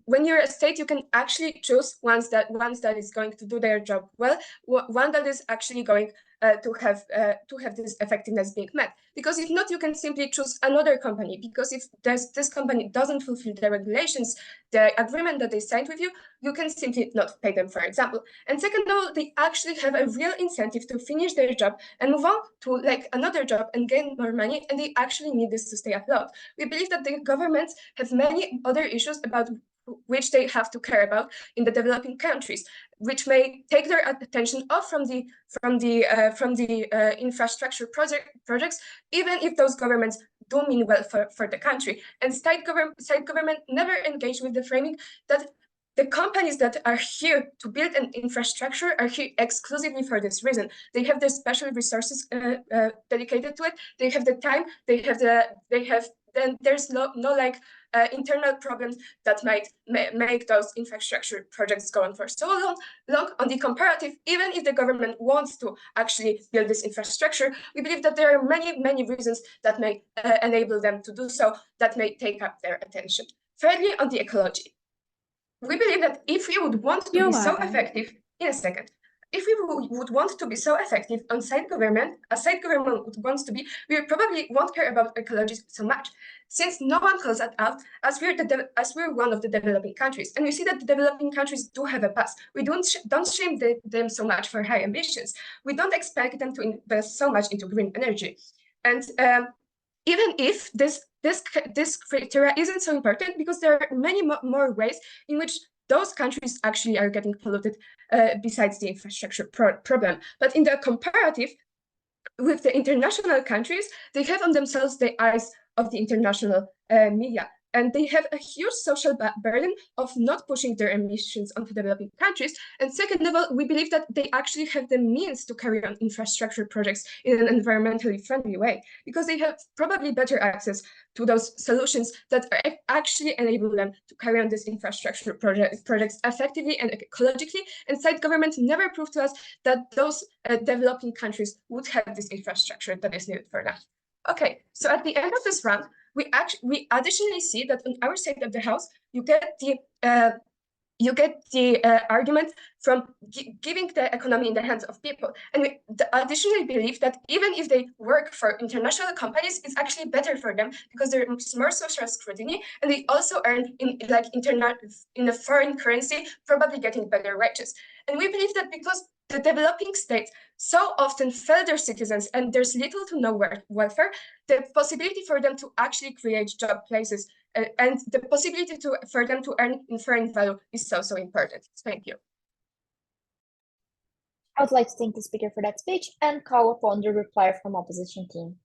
when you're a state, you can actually choose ones that is going to do their job well, one that is actually going to have this effectiveness being met. Because if not, you can simply choose another company. Because if this company doesn't fulfill the regulations, the agreement that they signed with you, you can simply not pay them, for example. And second of all, they actually have a real incentive to finish their job and move on to like another job and gain more money. And they actually need this to stay afloat. We believe that the governments have many other issues about which they have to care about in the developing countries, which may take their attention off from the infrastructure projects, even if those governments do mean well for the country. And state government never engage with the framing that the companies that are here to build an infrastructure are here exclusively for this reason. They have their special resources dedicated to it. They have the time. Then there's no like internal problems that might make those infrastructure projects go on for so long. On the comparative, even if the government wants to actually build this infrastructure, we believe that there are many reasons that may enable them to do so, that may take up their attention. Thirdly, on the ecology, we believe that if we would want to be so effective, if we would want to be so effective on state government, as state government would want to be, we probably won't care about ecology so much, since no one calls that out, as we're one of the developing countries, and we see that the developing countries do have a past. We don't shame them so much for high ambitions. We don't expect them to invest so much into green energy, and even if this criteria isn't so important, because there are many more ways in which those countries actually are getting polluted besides the infrastructure problem. But in the comparative with the international countries, they have on themselves the eyes of the international media. And they have a huge social burden of not pushing their emissions onto developing countries. And second of all, we believe that they actually have the means to carry on infrastructure projects in an environmentally friendly way, because they have probably better access to those solutions that actually enable them to carry on this infrastructure projects effectively and ecologically. And state governments never proved to us that those developing countries would have this infrastructure that is needed for that. Okay, so at the end of this round, we additionally see that on our side of the house, you get you get the argument from giving the economy in the hands of people. And we additionally believe that even if they work for international companies, it's actually better for them because there's more social scrutiny, and they also earn in a foreign currency, probably getting better wages. And we believe that because the developing states so often fail their citizens and there's little to no welfare, the possibility for them to actually create job places and the possibility for them to earn in foreign value is so important. Thank you. I would like to thank the speaker for that speech and call upon the reply from opposition team.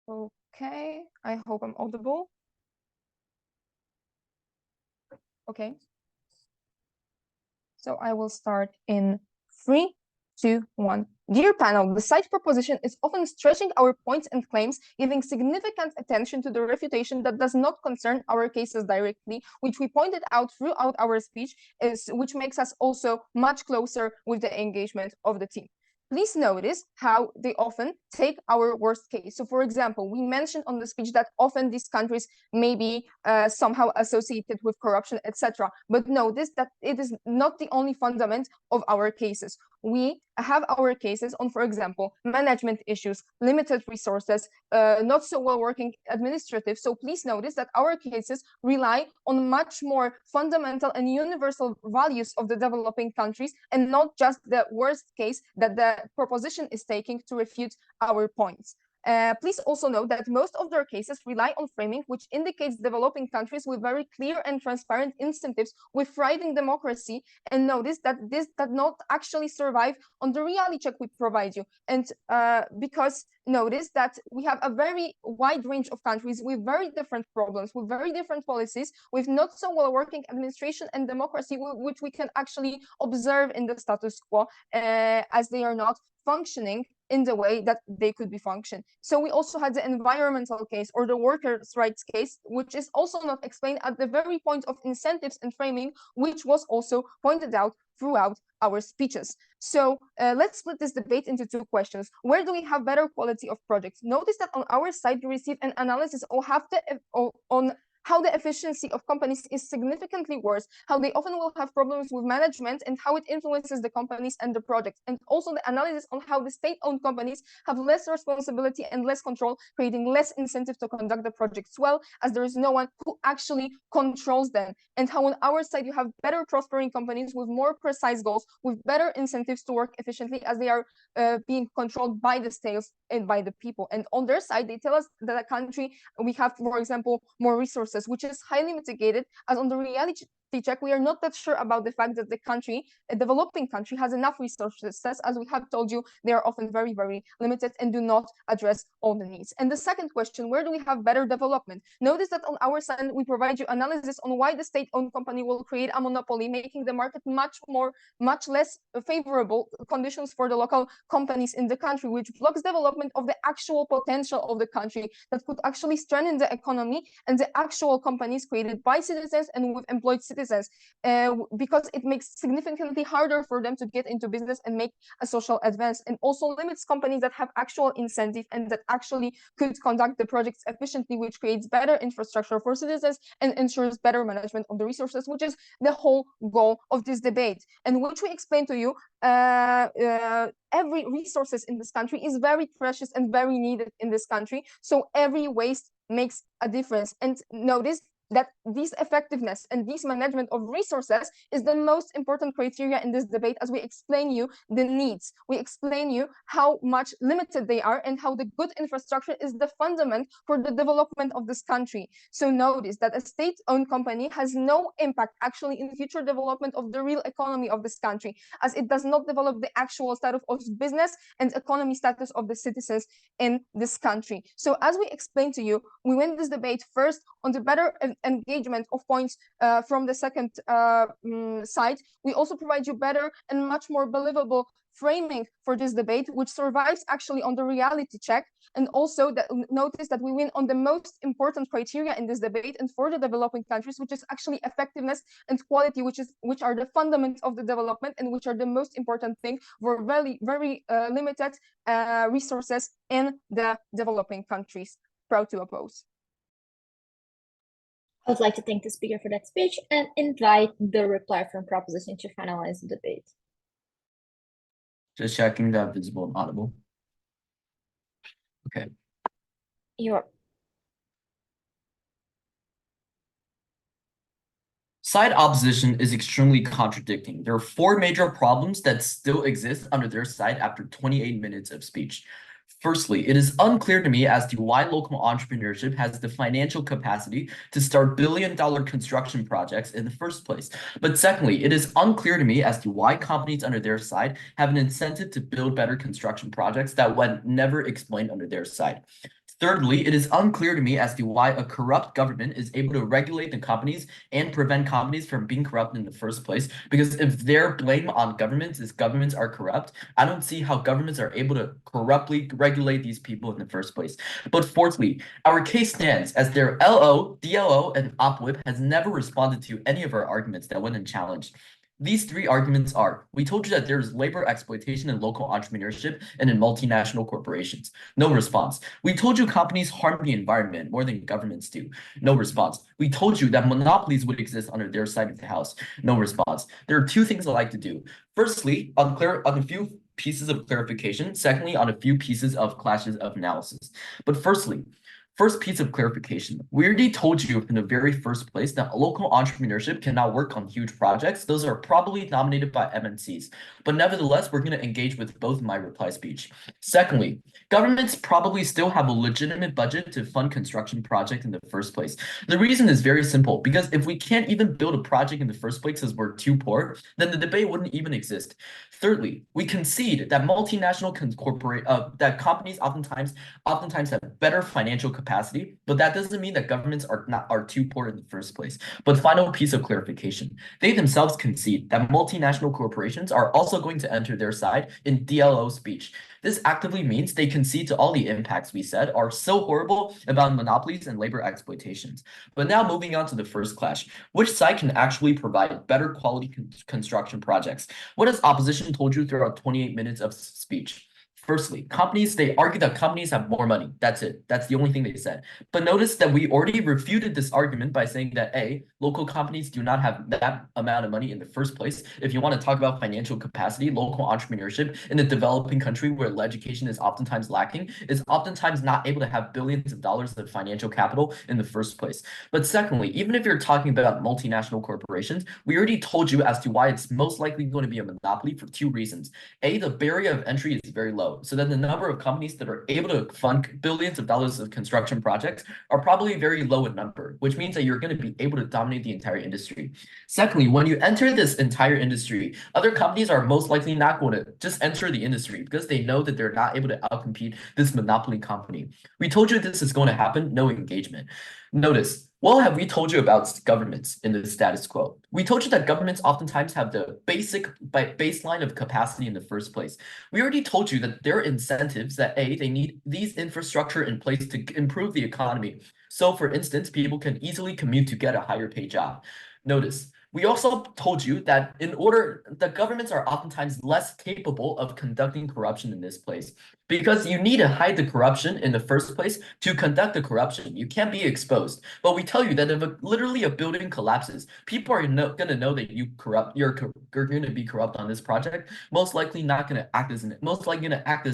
Okay, I hope I'm audible. Okay. So I will start in 3, 2, 1. Dear panel, the side proposition is often stretching our points and claims, giving significant attention to the refutation that does not concern our cases directly, which we pointed out throughout our speech, which makes us also much closer with the engagement of the team. Please notice how they often take our worst case. So, for example, we mentioned on the speech that often these countries may be somehow associated with corruption, etc. But notice that it is not the only fundament of our cases. We have our cases on, for example, management issues, limited resources, not so well working administrative. So please notice that our cases rely on much more fundamental and universal values of the developing countries and not just the worst case that the proposition is taking to refute our points. Please also note that most of their cases rely on framing, which indicates developing countries with very clear and transparent incentives with thriving democracy. And notice that this does not actually survive on the reality check we provide you. And because notice that we have a very wide range of countries with very different problems, with very different policies, with not so well working administration and democracy, which we can actually observe in the status quo as they are not functioning in the way that they could be functioned. So we also had the environmental case or the workers' rights case, which is also not explained at the very point of incentives and framing, which was also pointed out throughout our speeches. So let's split this debate into 2 questions. Where do we have better quality of projects? Notice that on our side, we receive an analysis on how the efficiency of companies is significantly worse, how they often will have problems with management and how it influences the companies and the projects. And also the analysis on how the state-owned companies have less responsibility and less control, creating less incentive to conduct the projects well, as there is no one who actually controls them. And how on our side, you have better prospering companies with more precise goals, with better incentives to work efficiently, as they are being controlled by the states and by the people. And on their side, they tell us that a country, we have, for example, more resources, which is highly mitigated, as on the reality check, we are not that sure about the fact that the country, a developing country, has enough resources. As we have told you, they are often very, very limited and do not address all the needs. And the second question, where do we have better development? Notice that on our side, we provide you analysis on why the state-owned company will create a monopoly, making the market much less favorable conditions for the local companies in the country, which blocks development of the actual potential of the country that could actually strengthen the economy and the actual companies created by citizens and with employed citizens, because it makes significantly harder for them to get into business and make a social advance, and also limits companies that have actual incentive and that actually could conduct the projects efficiently, which creates better infrastructure for citizens and ensures better management of the resources, which is the whole goal of this debate, and which we explain to you. Every resources in this country is very precious and very needed in this country, so every waste makes a difference. And notice that this effectiveness and this management of resources is the most important criteria in this debate, as we explain you the needs. We explain you how much limited they are and how the good infrastructure is the fundament for the development of this country. So notice that a state-owned company has no impact actually in the future development of the real economy of this country, as it does not develop the actual status of business and economy status of the citizens in this country. So as we explained to you, we win this debate first on the better engagement of points from the second side. We also provide you better and much more believable framing for this debate, which survives actually on the reality check. And also notice that we win on the most important criteria in this debate and for the developing countries, which is actually effectiveness and quality, which are the fundamentals of the development and which are the most important thing for very limited resources in the developing countries. Proud to oppose. I would like to thank the speaker for that speech and invite the reply from proposition to finalize the debate. Just checking that visible and audible. Okay. You're Side opposition is extremely contradicting. There are 4 major problems that still exist under their side after 28 minutes of speech. Firstly, it is unclear to me as to why local entrepreneurship has the financial capacity to start billion-dollar construction projects in the first place. But secondly, it is unclear to me as to why companies under their side have an incentive to build better construction projects that were never explained under their side. Thirdly, it is unclear to me as to why a corrupt government is able to regulate the companies and prevent companies from being corrupt in the first place. Because if their blame on governments is governments are corrupt, I don't see how governments are able to corruptly regulate these people in the first place. But fourthly, our case stands as their LO, DLO, and OPWIP has never responded to any of our arguments that went unchallenged. These 3 arguments are, we told you that there is labor exploitation in local entrepreneurship and in multinational corporations. No response. We told you companies harm the environment more than governments do. No response. We told you that monopolies would exist under their side of the house. No response. There are 2 things I like to do. Firstly, on a few pieces of clarification. Secondly, on a few pieces of clashes of analysis. But firstly, first piece of clarification. We already told you in the very first place that local entrepreneurship cannot work on huge projects. Those are probably dominated by MNCs. But nevertheless, we're going to engage with both in my reply speech. Secondly, governments probably still have a legitimate budget to fund construction projects in the first place. The reason is very simple, because if we can't even build a project in the first place because we're too poor, then the debate wouldn't even exist. Thirdly, we concede that multinational that companies oftentimes have better financial capacity, but that doesn't mean that governments are too poor in the first place. But final piece of clarification, they themselves concede that multinational corporations are also going to enter their side in DLO speech. This actively means they concede to all the impacts we said are so horrible about monopolies and labor exploitations. But now moving on to the first clash, which side can actually provide better quality construction projects? What has opposition told you throughout 28 minutes of speech? Firstly, they argue that companies have more money. That's it. That's the only thing they said. But notice that we already refuted this argument by saying that A, local companies do not have that amount of money in the first place. If you want to talk about financial capacity, local entrepreneurship in a developing country where education is oftentimes lacking, is oftentimes not able to have billions of dollars of financial capital in the first place. But secondly, even if you're talking about multinational corporations, we already told you as to why it's most likely going to be a monopoly for 2 reasons. A, the barrier of entry is very low. So then the number of companies that are able to fund billions of dollars of construction projects are probably very low in number, which means that you're going to be able to dominate the entire industry. Secondly, when you enter this entire industry, other companies are most likely not going to just enter the industry because they know that they're not able to outcompete this monopoly company. We told you this is going to happen, no engagement. Notice, what have we told you about governments in the status quo? We told you that governments oftentimes have the baseline of capacity in the first place. We already told you that there are incentives that A, they need these infrastructure in place to improve the economy. So for instance, people can easily commute to get a higher paid job. Notice, we also told you that the governments are oftentimes less capable of conducting corruption in this place because you need to hide the corruption in the first place to conduct the corruption. You can't be exposed. But we tell you that if literally a building collapses, people are going to know that you're going to be corrupt on this project. Most likely going to act as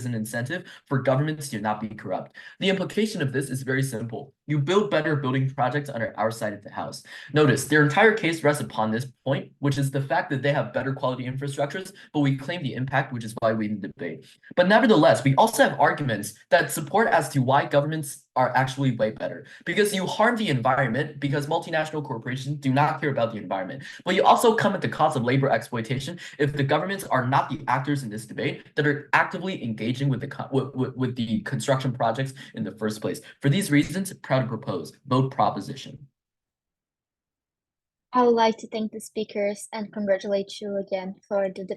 an incentive for governments to not be corrupt. The implication of this is very simple. You build better building projects under our side of the house. Notice, their entire case rests upon this point, which is the fact that they have better quality infrastructures, but we claim the impact, which is why we debate. But nevertheless, we also have arguments that support as to why governments are actually way better. Because you harm the environment, because multinational corporations do not care about the environment. But you also come at the cost of labor exploitation if the governments are not the actors in this debate that are actively engaging with the construction projects in the first place. For these reasons, proud to propose vote proposition. I would like to thank the speakers and congratulate you again for the